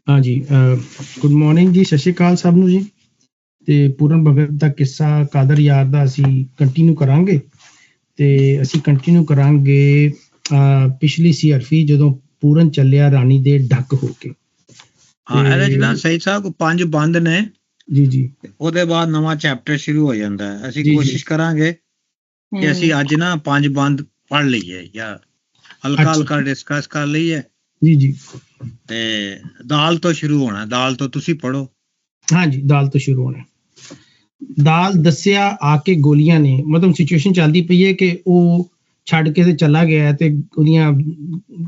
हाँ जी, good morning जी, सत श्री अकाल ਸਭ ਨੂੰ ਜੀ। ਤੇ ਪੂਰਨ ਭਗਤ ਦਾ ਕਿੱਸਾ ਕਾਦਰ ਯਾਰ ਦਾ ਅਸੀਂ ਕੰਟੀਨਿਊ ਕਰਾਂਗੇ ਤੇ ਅਸੀਂ ਕੰਟੀਨਿਊ ਕਰਾਂਗੇ ਪਿਛਲੀ ਸੀਆਰਫੀ ਜਦੋਂ ਪੂਰਨ ਚੱਲਿਆ ਰਾਣੀ ਦੇ ਢੱਕ ਹੋ ਕੇ। ਹਾਂ ਇਹਦੇ ਚ ਨਾ ਸਹੀ ਸਾਹਿਬ 5 ਬੰਦ ਨੇ ਜੀ ਜੀ, ਉਹਦੇ ਬਾਅਦ ਨਵਾਂ ਚੈਪਟਰ ਸ਼ੁਰੂ ਹੋ ਜਾਂਦਾ ਹੈ। ਅਸੀਂ ਕੋਸ਼ਿਸ਼ ਕਰਾਂਗੇ ਕਿ ਅਸੀਂ ਅੱਜ ਨਾ 5 ਬੰਦ ਪੜ੍ਹ ਲਈਏ ਜਾਂ ਹਲਕਾ ਹਲਕਾ ਡਿਸਕਸ ਕਰ ਲਈਏ। ਜੀ ਜੀ, ਤੇ ਦਾਲ ਤੋਂ ਸ਼ੁਰੂ ਹੋਣਾ, ਦਾਲ ਤੋਂ ਤੁਸੀਂ ਪੜੋ। ਹਾਂਜੀ, ਦਾਲ ਤੋਂ ਸ਼ੁਰੂ ਹੋਣਾ। ਦਾਲ ਦੱਸਿਆ ਆ ਕੇ ਗੋਲੀਆਂ ਨੇ, ਮਤਲਬ ਸਿਚੁਏਸ਼ਨ ਚੱਲਦੀ ਪਈ ਹੈ ਕਿ ਉਹ ਛੱਡ ਕੇ ਤੇ ਚਲਾ ਗਿਆ ਤੇ ਉਹਦੀਆਂ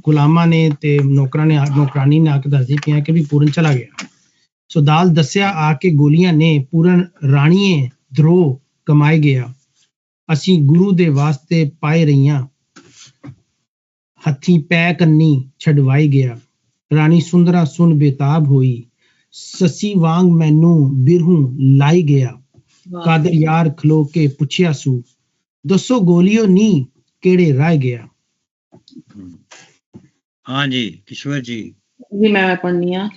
ਗੁਲਾਮਾਂ ਨੇ ਤੇ ਨੌਕਰਾਂ ਨੇ ਨੌਕਰਾਨੀ ਨੇ ਆ ਕੇ ਦੱਸਦੀ ਪਈਆਂ ਕਿ ਵੀ ਪੂਰਨ ਚਲਾ ਗਿਆ। ਸੋ ਦਾਲ ਦੱਸਿਆ ਆ ਕੇ ਗੋਲੀਆਂ ਨੇ, ਪੂਰਨ ਰਾਣੀਏ ਧਰੋ ਕਮਾਏ ਗਿਆ, ਅਸੀਂ ਗੁਰੂ ਦੇ ਵਾਸਤੇ ਪਾਏ ਰਹੀਆਂ, ਹੱਥੀਂ ਪੈ ਕੰਨੀ ਛਡਵਾਈ ਗਿਆ। ਰਾਣੀ ਸੁੰਦਰਾ ਸੁਣ ਬੇਤਾਬ ਹੋਈ, ਸੱਸੀ ਵਾਂਗ ਮੈਨੂੰ ਬਿਰਹੂ ਲਾਈ ਗਿਆ। ਕਾਦਰ ਯਾਰ ਖਲੋ ਕੇ ਪੁੱਛਿਆ ਸੂ, ਦੱਸੋ ਗੋਲੀਓ ਨੀ ਕਿਹੜੇ ਰਹਿ ਗਿਆ। ਹਾਂਜੀ ਕਿਸ਼ਵਰ ਜੀ। ਜੀ ਮੈਂ ਪੜ੍ਹਨੀ ਆ।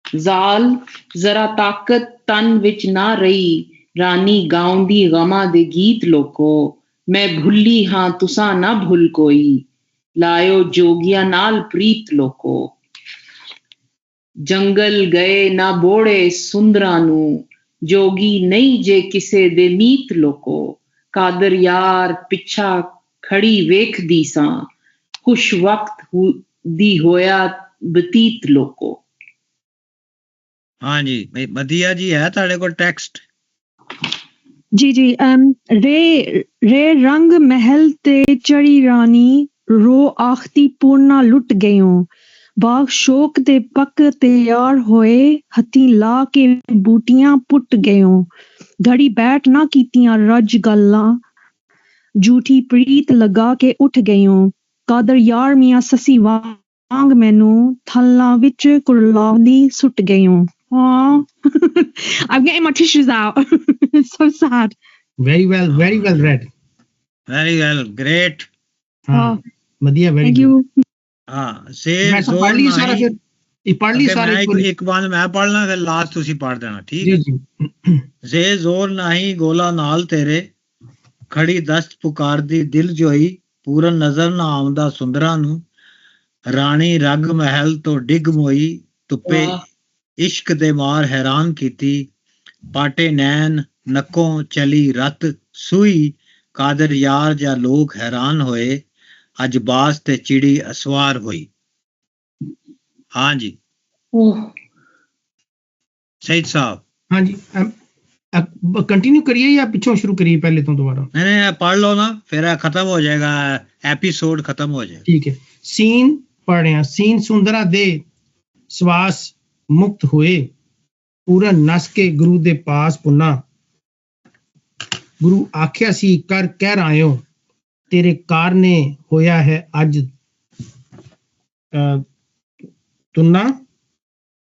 ਜ਼ਾਲ ਜ਼ਰਾ ਤਾਕਤ ਤਨ ਵਿੱਚ ਨਾ ਰਹੀ, ਰਾਣੀ ਗਾਉਂਦੀ ਗਮਾਂ ਦੇ ਗੀਤ ਲੋਕੋ। ਮੈਂ ਭੁੱਲੀ ਹਾਂ ਤੁਸਾਂ ਨਾ ਭੁੱਲ ਕੋਈ, ਲਾਇਓ ਜੋਗੀਆਂ ਨਾਲ ਪ੍ਰੀਤ ਲੋਕੋ। ਜੰਗਲ ਗਏ ਨਾ ਬੋੜੇ ਸੁੰਦਰਾਂ ਨੂੰ, ਜੋਗੀ ਨਹੀਂ ਜੇ ਕਿਸੇ ਦੇ ਮੀਤ ਲੋਕੋ। ਕਾਦਰ ਯਾਰ ਪਿੱਛਾ ਖੜੀ ਵੇਖਦੀ ਸਾਂ, ਖੁਸ਼ ਵਕਤ ਦੀ ਹੋਇਆ ਬਤੀਤ ਲੋਕੋ। ਹਾਂਜੀ ਵਧੀਆ ਜੀ, ਹੈ ਤੁਹਾਡੇ ਕੋਲ ਟੈਕਸਟ? ਜੀ ਜੀ। ਰੇ ਰੰਗ ਮਹਿਲ ਤੇ ਚੜੀ ਰਾਣੀ, ਰੋ ਆਖਤੀ ਪੂਰਨਾ ਲੁੱਟ ਗਇਓ। ਬਾਗ ਸ਼ੋਕ ਦੇ ਪੱਕ ਤਿਆਰ ਹੋਏ, ਹੱਥੀਂ ਲਾ ਕੇ ਬੂਟੀਆਂ ਪੁੱਟ ਗਇਓ। ਘੜੀ ਬੈਠ ਨਾ ਕੀਤੀਆਂ ਰੱਜ ਗੱਲਾਂ, ਝੂਠੀ ਪ੍ਰੀਤ ਲਗਾ ਕੇ ਉੱਠ ਗਇਓ। ਕਾਦਰ ਯਾਰ ਮੀਆਂ ਸੱਸੀ ਵਾਂਗ ਮੈਨੂੰ ਥੱਲਾਂ ਵਿੱਚ ਕੁਰਲਾਉਂਦੀ ਸੁੱਟ ਗਇਓ। Aww. I'm getting my tissues out. It's so sad. Very well read. Very well, great. हाँ, ਵਧੀਆ, very Thank good. you. ਹਾਂ ਸੇ ਪੜ੍ਹ ਲਈ ਸਾਰਾ ਫਿਰ, ਇਹ ਪੜ੍ਹ ਲਈ ਸਾਰਾ ਇੱਕ ਬਾਅਦ ਮੈਂ ਪੜ੍ਹਨਾ, ਫਿਰ ਲਾਸਟ ਤੁਸੀਂ ਪੜ੍ਹ ਦੇਣਾ, ਠੀਕ ਹੈ ਜੀ। ਜ਼ੇ ਜ਼ੋਰ ਨਹੀਂ ਗੋਲਾ ਨਾਲ ਤੇਰੇ, ਖੜੀ ਦਸਤ ਪੁਕਾਰਦੀ ਦਿਲ ਜੋਈ। ਪੂਰਨ ਨਜ਼ਰ ਨਾ ਆਉਂਦਾ ਸੁੰਦਰਾਂ ਨੂੰ, ਰਾਣੀ ਰਗ ਮਹਿਲ ਤੋਂ ਡਿੱਗ ਮੋਈ। ਧੁੱਪੇ ਇਸ਼ਕ ਦੇ ਮਾਰ ਹੈਰਾਨ ਕੀਤੀ, ਪਾਟੇ ਨੈਣ ਨੱਕੋਂ ਚਲੀ ਰਤ ਸੂਈ। ਕਾਦਰ ਯਾਰ ਜਾਂ ਲੋਕ ਹੈਰਾਨ ਹੋਏ, ਅੱਜ ਬਾਸ ਤੇ ਚਿੜੀ ਅਸਵਾਰ ਹੋਈ। ਹਾਂਜੀ ਸਹੀਦ ਸਾਹਿਬ। ਹਾਂਜੀ, ਕੰਟੀਨਿਊ ਕਰੀਏ ਜਾਂ ਪਿੱਛੋਂ ਸ਼ੁਰੂ ਕਰੀਏ ਪਹਿਲੇ ਤੋਂ ਦੁਬਾਰਾ? ਨਹੀਂ ਪੜ੍ਹ ਲਓ ਨਾ, ਫਿਰ ਖਤਮ ਹੋ ਜਾਏਗਾ, ਐਪੀਸੋਡ ਖਤਮ ਹੋ ਜਾਏਗਾ। ਠੀਕ ਹੈ, ਸੀਨ ਪੜ੍ਹ ਰਹੇ ਹਾਂ। ਸੀਨ ਸੁੰਦਰਾ ਦੇ ਸਵਾਸ ਮੁਕਤ ਹੋਏ, ਪੂਰਨ ਨਸ ਕੇ ਗੁਰੂ ਦੇ ਪਾਸ ਪੁੰਨਾ। ਗੁਰੂ ਆਖਿਆ ਸੀ ਕਰ ਕਹਿ ਰਾਇਓ, ਤੇਰੇ ਕਾਰਨੇ ਹੋਇਆ ਹੈ ਅੱਜ ਤੁੰਨਾ।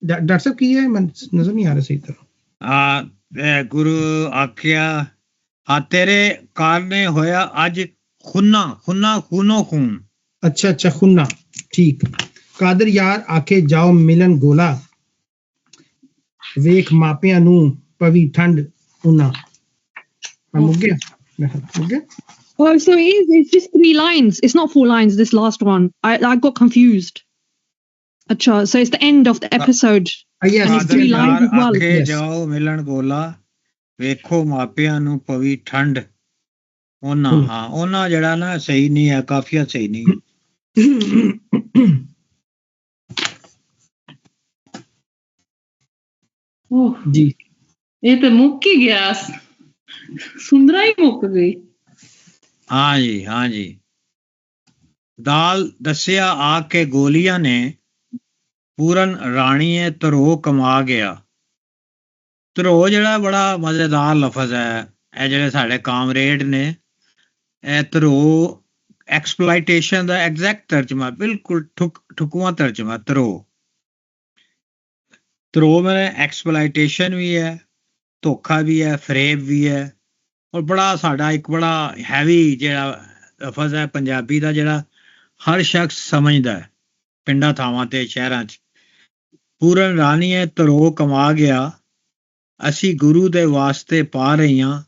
ਡਾਕਟਰ ਸਾਹਿਬ ਕੀ ਹੈ, ਮੈਨੂੰ ਨਜ਼ਰ ਨਹੀਂ ਆ ਰਿਹਾ ਸਹੀ ਤਰ੍ਹਾਂ। ਗੁਰੂ ਆਖਿਆ ਹਾਂ ਤੇਰੇ ਕਾਰਨੇ ਹੋਇਆ ਅੱਜ ਖੂਨਾ ਖੂਨੋ ਖੂਨ। ਅੱਛਾ ਖੂਨਾ, ਠੀਕ। ਕਾਦਰ ਯਾਰ ਆਖੇ ਜਾਓ ਮਿਲਨ ਗੋਲਾ, ਵੇਖ ਮਾਪਿਆਂ ਨੂੰ ਪਵੀ ਠੰਡ ਉਨਾ। ਮੁੱਕ ਗਿਆ। Oh, so it's just 3 lines. It's not 4 lines, this last one. I got confused. Acha, so it's the end of the episode. Yes, and it's 3 lines as well. ਆਖੇ ਜਾਓ ਮਿਲਣ ਗੋਲਾ, ਵੇਖੋ ਮਾਪਿਆਂ ਨੂੰ ਪਵੀ ਠੰਡ ਉਹਨਾਂ। ਹਾਂ ਉਹਨਾਂ ਜਿਹੜਾ ਨਾ ਸਹੀ ਨਹੀਂ ਹੈ, ਕਾਫੀਆ ਸਹੀ ਨਹੀਂ ਹੈ। ਜੀ ਇਹ ਤੇ ਮੁੱਕ ਹੀ ਗਿਆ, ਸੁੰਦਰਾ ਹੀ ਮੁੱਕ ਗਈ। ਹਾਂਜੀ ਦਾਲ ਦੱਸਿਆ ਆ ਕੇ ਗੋਲੀਆਂ ਨੇ, ਪੂਰਨ ਰਾਣੀਏ ਧਰੋ ਕਮਾ ਗਿਆ। ਧਰੋ ਜਿਹੜਾ ਬੜਾ ਮਜ਼ੇਦਾਰ ਲਫ਼ਜ਼ ਹੈ। ਇਹ ਜਿਹੜੇ ਸਾਡੇ ਕਾਮਰੇਡ ਨੇ, ਇਹ ਧਰੋ ਐਕਸਪਲਾਈਟੇਸ਼ਨ ਦਾ ਐਗਜ਼ੈਕਟ ਤਰਜਮਾ, ਬਿਲਕੁਲ ਠੁਕਵਾਂ ਤਰਜਮਾ ਧਰੋ। ਧਰੋ ਮੇਰੇ ਐਕਸਪਲਾਈਟੇਸ਼ਨ ਵੀ ਹੈ, ਧੋਖਾ ਵੀ ਹੈ, ਫਰੇਬ ਵੀ ਹੈ। ਔਰ ਬੜਾ ਸਾਡਾ ਇੱਕ ਬੜਾ ਹੈਵੀ ਜਿਹੜਾ ਲਫ਼ਜ਼ ਹੈ ਪੰਜਾਬੀ ਦਾ, ਜਿਹੜਾ ਹਰ ਸ਼ਖਸ ਸਮਝਦਾ ਹੈ। ਪਿੰਡਾਂ ਥਾਵਾਂ ਤੇ ਸ਼ਹਿਰਾਂ 'ਚ। ਪੂਰਨ ਰਾਣੀਏ ਧਰੋ ਕਮਾ ਗਿਆ, ਅਸੀਂ ਗੁਰੂ ਦੇ ਵਾਸਤੇ ਪਾ ਰਹੀਆਂ,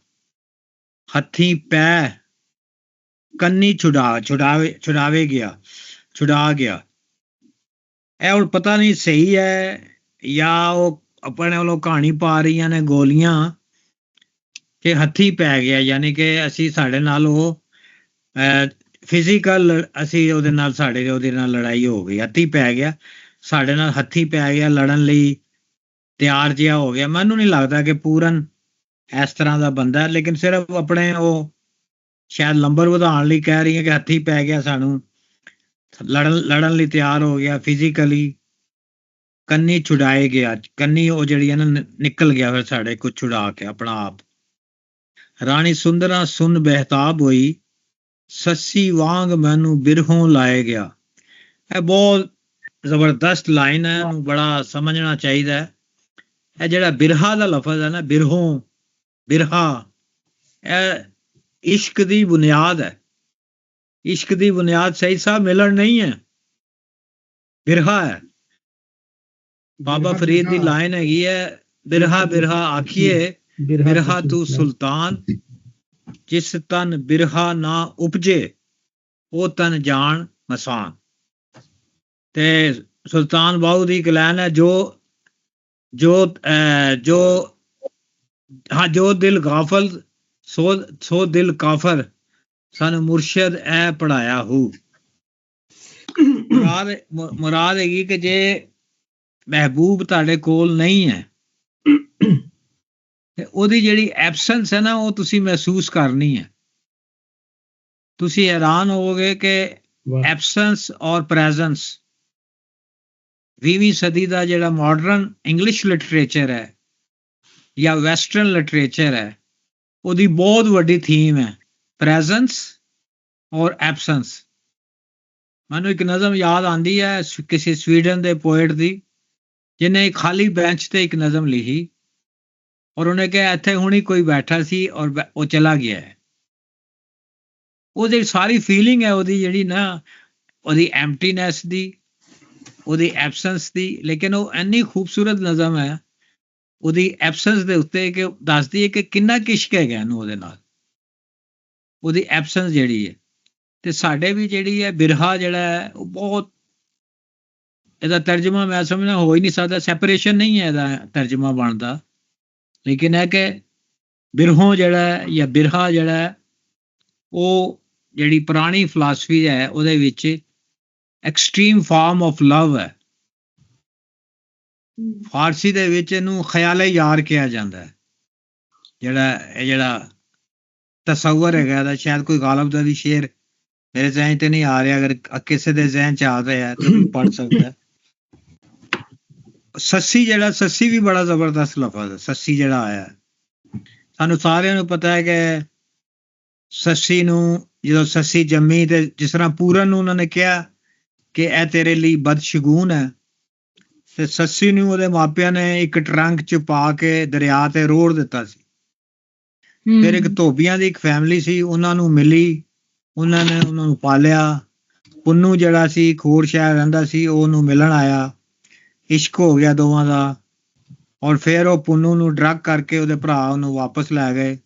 ਹੱਥੀਂ ਪੈ ਕੰਨੀ ਛੁਡਾ ਗਿਆ। ਇਹ ਹੁਣ ਪਤਾ ਨਹੀਂ ਸਹੀ ਹੈ ਜਾਂ ਉਹ ਆਪਣੇ ਵੱਲੋਂ ਕਹਾਣੀ ਪਾ ਰਹੀਆਂ ਨੇ ਗੋਲੀਆਂ ਕਿ ਹੱਥੀਂ ਪੈ ਗਿਆ, ਯਾਨੀ ਕਿ ਅਸੀਂ ਸਾਡੇ ਨਾਲ ਉਹ ਫਿਜ਼ੀਕਲ ਅਸੀਂ ਉਹਦੇ ਨਾਲ ਲੜਾਈ ਹੋ ਗਈ, ਹੱਥੀਂ ਪੈ ਗਿਆ, ਸਾਡੇ ਨਾਲ ਹੱਥੀਂ ਪੈ ਗਿਆ, ਲੜਨ ਲਈ ਤਿਆਰ ਜਿਹਾ ਹੋ ਗਿਆ। ਮੈਨੂੰ ਨਹੀਂ ਲੱਗਦਾ ਕਿ ਪੂਰਨ ਇਸ ਤਰ੍ਹਾਂ ਦਾ ਬੰਦਾ, ਲੇਕਿਨ ਸਿਰਫ ਆਪਣੇ ਉਹ ਸ਼ਾਇਦ ਨੰਬਰ ਵਧਾਉਣ ਲਈ ਕਹਿ ਰਹੀ ਹੈ ਕਿ ਹੱਥੀਂ ਪੈ ਗਿਆ, ਸਾਨੂੰ ਲੜਨ ਲਈ ਤਿਆਰ ਹੋ ਗਿਆ ਫਿਜ਼ੀਕਲੀ। ਕੰਨੀ ਛੁਡਾਏ ਗਿਆ, ਕੰਨੀ ਉਹ ਜਿਹੜੀ ਹੈ ਨਾ ਨਿਕਲ ਗਿਆ ਫਿਰ ਸਾਡੇ ਕੁਝ ਛੁਡਾ ਕੇ ਆਪਣਾ ਆਪ। ਰਾਣੀ ਸੁੰਦਰਾ ਸੁਨ ਬਹਿਤਾਬ ਹੋਈ, ਸੱਸੀ ਵਾਂਗ ਮੈਨੂੰ ਬਿਰਹੋਂ ਲਾਏ ਗਿਆ। ਇਹ ਬਹੁਤ ਜ਼ਬਰਦਸਤ ਲਾਈਨ ਹੈ, ਇਹਨੂੰ ਬੜਾ ਸਮਝਣਾ ਚਾਹੀਦਾ ਹੈ। ਇਹ ਜਿਹੜਾ ਬਿਰਹਾ ਦਾ ਲਫ਼ਜ਼ ਹੈ ਨਾ, ਬਿਰਹਾ, ਇਹ ਇਸ਼ਕ ਦੀ ਬੁਨਿਆਦ ਹੈ। ਇਸ਼ਕ ਦੀ ਬੁਨਿਆਦ ਸਹੀ ਸਾਹਿਬ ਮਿਲਣ ਨਹੀਂ ਹੈ, ਬਿਰਹਾ ਹੈ। ਬਾਬਾ ਫਰੀਦ ਦੀ ਲਾਈਨ ਹੈਗੀ ਹੈ, ਬਿਰਹਾ ਆਖੀਏ ਬਿਰਹਾ ਤੂੰ ਸੁਲਤਾਨ, ਜਿਸ ਤਨ ਬਿਰਹਾ ਨਾ ਉਪਜੇ ਉਹ ਤਨ ਜਾਣ ਮਸਾਨ। ਤੇ ਸੁਲਤਾਨ ਬਾਹੂ ਦੀ ਇੱਕ ਲਾਈਨ ਹੈ, ਜੋ ਦਿਲ ਗਾਫਲ ਸੋ ਦਿਲ ਕਾਫਰ, ਸਾਨੂੰ ਮੁਰਸ਼ਦ ਐ ਪੜਾਇਆ ਹੂ। ਮੁਰਾਦ ਹੈਗੀ ਕਿ ਜੇ ਮਹਿਬੂਬ ਤੁਹਾਡੇ ਕੋਲ ਨਹੀਂ ਹੈ ਤੇ ਉਹਦੀ ਜਿਹੜੀ ਐਬਸੈਂਸ ਹੈ ਨਾ, ਉਹ ਤੁਸੀਂ ਮਹਿਸੂਸ ਕਰਨੀ ਹੈ। ਤੁਸੀਂ ਹੈਰਾਨ ਹੋਵੋਗੇ ਕਿ ਐਬਸੈਂਸ ਔਰ ਪ੍ਰੈਜ਼ੈਂਸ 20ਵੀਂ ਸਦੀ ਦਾ ਜਿਹੜਾ ਮਾਡਰਨ ਇੰਗਲਿਸ਼ ਲਿਟਰੇਚਰ ਹੈ ਜਾਂ ਵੈਸਟਰਨ ਲਿਟਰੇਚਰ ਹੈ, ਉਹਦੀ ਬਹੁਤ ਵੱਡੀ ਥੀਮ ਹੈ ਪ੍ਰੈਜ਼ੈਂਸ ਔਰ ਐਬਸੈਂਸ। ਮੈਨੂੰ ਇੱਕ ਨਜ਼ਮ ਯਾਦ ਆਉਂਦੀ ਹੈ ਕਿਸੇ ਸਵੀਡਨ ਦੇ ਪੋਇਟ ਦੀ, ਜਿਹਨੇ ਇੱਕ ਖਾਲੀ ਬੈਂਚ ਤੇ ਇੱਕ ਨਜ਼ਮ ਲਿਖੀ ਔਰ ਉਹਨੇ ਕਿਹਾ ਇੱਥੇ ਹੁਣੀ ਕੋਈ ਬੈਠਾ ਸੀ ਔਰ ਉਹ ਚਲਾ ਗਿਆ ਹੈ। ਉਹਦੀ ਸਾਰੀ ਫੀਲਿੰਗ ਹੈ ਉਹਦੀ ਜਿਹੜੀ ਨਾ, ਉਹਦੀ ਐਮਟੀਨੈਸ ਦੀ, ਉਹਦੀ ਐਬਸੈਂਸ ਦੀ, ਲੇਕਿਨ ਉਹ ਇੰਨੀ ਖੂਬਸੂਰਤ ਨਜ਼ਮ ਹੈ ਉਹਦੀ ਐਬਸੈਂਸ ਦੇ ਉੱਤੇ ਕਿ ਦੱਸਦੀ ਹੈ ਕਿ ਕਿੰਨਾ ਇਸ਼ਕ ਹੈਗਾ ਇਹਨੂੰ ਉਹਦੇ ਨਾਲ, ਉਹਦੀ ਐਬਸੈਂਸ ਜਿਹੜੀ ਹੈ। ਤੇ ਸਾਡੇ ਵੀ ਜਿਹੜੀ ਹੈ ਬਿਰਹਾ ਜਿਹੜਾ ਹੈ ਉਹ ਬਹੁਤ, ਇਹਦਾ ਤਰਜਮਾ ਮੈਂ ਸਮਝਦਾ ਹੋ ਹੀ ਨਹੀਂ ਸਕਦਾ, ਸੈਪਰੇਸ਼ਨ ਨਹੀਂ ਹੈ ਇਹਦਾ ਤਰਜਮਾ ਬਣਦਾ, ਲੇਕਿਨ ਹੈ ਕਿ ਬਿਰਹੋਂ ਜਿਹੜਾ ਹੈ ਜਾਂ ਬਿਰਹਾ ਜਿਹੜਾ ਹੈ ਉਹ ਜਿਹੜੀ ਪੁਰਾਣੀ ਫਿਲਾਸਫੀ ਹੈ ਉਹਦੇ ਵਿੱਚ ਐਕਸਟ੍ਰੀਮ ਫਾਰਮ ਆਫ ਲਵ ਹੈ। ਫਾਰਸੀ ਦੇ ਵਿੱਚ ਇਹਨੂੰ ਖਿਆਲੇ ਯਾਰ ਕਿਹਾ ਜਾਂਦਾ ਹੈ। ਜਿਹੜਾ ਤਸੱਵਰ ਹੈਗਾ ਇਹਦਾ, ਸ਼ਾਇਦ ਕੋਈ ਗਾਲਬ ਦਾ ਵੀ ਸ਼ੇਰ ਮੇਰੇ ਜ਼ਹਿਨ ਤੇ ਨਹੀਂ ਆ ਰਿਹਾ, ਅਗਰ ਕਿਸੇ ਦੇ ਜ਼ਹਿਨ ਚ ਆ ਰਿਹਾ ਤਾਂ ਪੜ੍ਹ ਸਕਦਾ। ਸੱਸੀ ਵੀ ਬੜਾ ਜ਼ਬਰਦਸਤ ਲਫ਼ਜ਼ ਹੈ। ਸੱਸੀ ਜਿਹੜਾ ਆਇਆ, ਸਾਨੂੰ ਸਾਰਿਆਂ ਨੂੰ ਪਤਾ ਹੈ ਕਿ ਸੱਸੀ ਨੂੰ ਜਦੋਂ ਸੱਸੀ ਜੰਮੀ ਤੇ ਜਿਸ ਤਰ੍ਹਾਂ ਪੂਰਨ ਨੂੰ ਉਹਨਾਂ ਨੇ ਕਿਹਾ ਕਿ ਇਹ ਤੇਰੇ ਲਈ ਬਦਸ਼ਗੂਨ ਹੈ, ਤੇ ਸੱਸੀ ਨੂੰ ਉਹਦੇ ਮਾਪਿਆਂ ਨੇ ਇੱਕ ਟਰੰਕ ਚ ਪਾ ਕੇ ਦਰਿਆ ਤੇ ਰੋੜ ਦਿੱਤਾ ਸੀ। ਫਿਰ ਇੱਕ ਧੋਬੀਆਂ ਦੀ ਇੱਕ ਫੈਮਿਲੀ ਸੀ, ਉਹਨਾਂ ਨੂੰ ਮਿਲੀ, ਉਹਨਾਂ ਨੇ ਉਹਨਾਂ ਨੂੰ ਪਾਲਿਆ। ਪੁੰਨੂ ਜਿਹੜਾ ਸੀ ਖੋੜ ਸ਼ਹਿਰ ਰਹਿੰਦਾ ਸੀ, ਉਹ ਉਹਨੂੰ ਮਿਲਣ ਆਇਆ, ਇਸ਼ਕ ਹੋ ਗਿਆ ਦੋਵਾਂ ਦਾ, ਔਰ ਫਿਰ ਉਹ ਪੁੰਨੂ ਨੂੰ ਡਰੱਗ ਕਰਕੇ ਉਹਦੇ ਭਰਾ ਉਹਨੂੰ ਵਾਪਸ ਲੈ ਗਏ।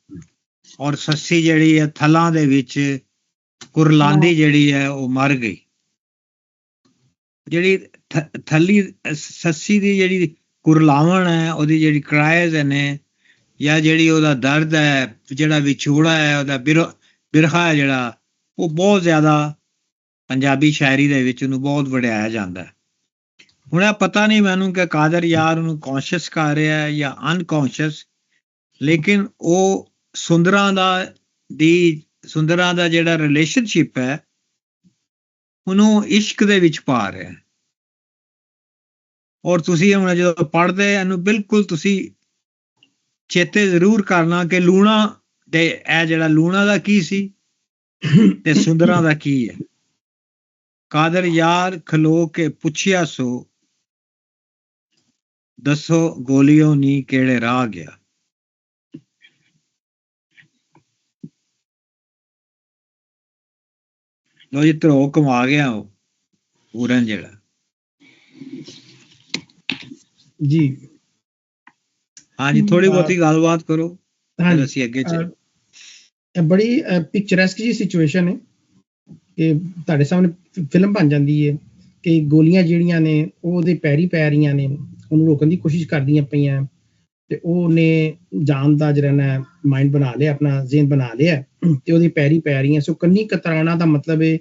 ਔਰ ਸੱਸੀ ਜਿਹੜੀ ਹੈ ਥਲਾਂ ਦੇ ਵਿੱਚ ਕੁਰਲਾਂਦੀ ਜਿਹੜੀ ਹੈ ਉਹ ਮਰ ਗਈ। ਜਿਹੜੀ ਥੱਲੀ ਸੱਸੀ ਦੀ ਜਿਹੜੀ ਕੁਰਲਾਵਣ ਹੈ, ਉਹਦੀ ਜਿਹੜੀ ਕਰਾਇਜ਼ ਨੇ, ਜਾਂ ਜਿਹੜੀ ਉਹਦਾ ਦਰਦ ਹੈ, ਜਿਹੜਾ ਵਿਛੋੜਾ ਹੈ, ਉਹਦਾ ਬਿਰਹਾ ਹੈ ਜਿਹੜਾ, ਉਹ ਬਹੁਤ ਜ਼ਿਆਦਾ ਪੰਜਾਬੀ ਸ਼ਾਇਰੀ ਦੇ ਵਿੱਚ ਉਹਨੂੰ ਬਹੁਤ ਵਡਿਆਇਆ ਜਾਂਦਾ ਹੈ। ਹੁਣ ਇਹ ਪਤਾ ਨਹੀਂ ਮੈਨੂੰ ਕਿ ਕਾਦਰ ਯਾਰ ਉਹਨੂੰ ਕੌਨਸ਼ੀਅਸ ਕਰ ਰਿਹਾ ਹੈ ਜਾਂ ਅਨਕੌਨਸ਼ੀਅਸ, ਲੇਕਿਨ ਉਹ ਸੁੰਦਰਾਂ ਦਾ ਜਿਹੜਾ ਰਿਲੇਸ਼ਨਸ਼ਿਪ ਹੈ ਉਹਨੂੰ ਇਸ਼ਕ ਦੇ ਵਿੱਚ ਪਾ ਰਿਹਾ। ਔਰ ਤੁਸੀਂ ਹੁਣ ਜਦੋਂ ਪੜ੍ਹਦੇ ਇਹਨੂੰ ਬਿਲਕੁਲ ਤੁਸੀਂ ਚੇਤੇ ਜ਼ਰੂਰ ਕਰਨਾ ਕਿ ਲੂਣਾ ਤੇ ਇਹ ਜਿਹੜਾ ਲੂਣਾ ਦਾ ਕੀ ਸੀ ਤੇ ਸੁੰਦਰਾਂ ਦਾ ਕੀ ਹੈ। ਕਾਦਰ ਯਾਰ ਖਲੋ ਕੇ ਪੁੱਛਿਆ ਸੋ, ਦੱਸੋ ਗੋਲੀਓ ਨੀ ਕਿਹੜੇ ਰਾਹ ਗਿਆ। ਲੋ ਜੀ ਧਰੋ ਕਮਾ ਗਿਆ ਉਹ ਪੂਰਨ ਜਿਹੜਾ। ਜੀ ਹਾਂਜੀ ਥੋੜੀ ਬਹੁਤੀ ਗੱਲਬਾਤ ਕਰੋ ਫਿਰ ਹਾਂਜੀ ਅਸੀਂ ਅੱਗੇ ਚੱਲ ਇਹ ਬੜੀ ਪਿਕਚਰੈਸਕ ਜੀ ਸਿਚੁਏਸ਼ਨ ਹੈ ਕਿ ਤੁਹਾਡੇ ਸਾਹਮਣੇ ਫਿਲਮ ਬਣ ਜਾਂਦੀ ਹੈ ਕਿ ਗੋਲੀਆਂ ਜਿਹੜੀਆਂ ਨੇ ਉਹ ਉਹਦੇ ਪੈਰੀ ਪੈ ਰਹੀਆਂ ਨੇ, ਉਹਨੂੰ ਰੋਕਣ ਦੀ ਕੋਸ਼ਿਸ਼ ਕਰਦੀਆਂ ਪਈਆਂ ਤੇ ਉਹਨੇ ਜਾਨ ਦਾ ਜਿਹੜਾ ਨਾ ਮਾਈਂਡ ਬਣਾ ਲਿਆ, ਆਪਣਾ ਜ਼ਿਹਨ ਬਣਾ ਲਿਆ ਤੇ ਉਹਦੀ ਪੈਰੀ ਪੈ ਰਹੀਆਂ। ਸੋ ਕੰਨੀ ਕਤਰਾਣਾ ਦਾ ਮਤਲਬ ਹੈ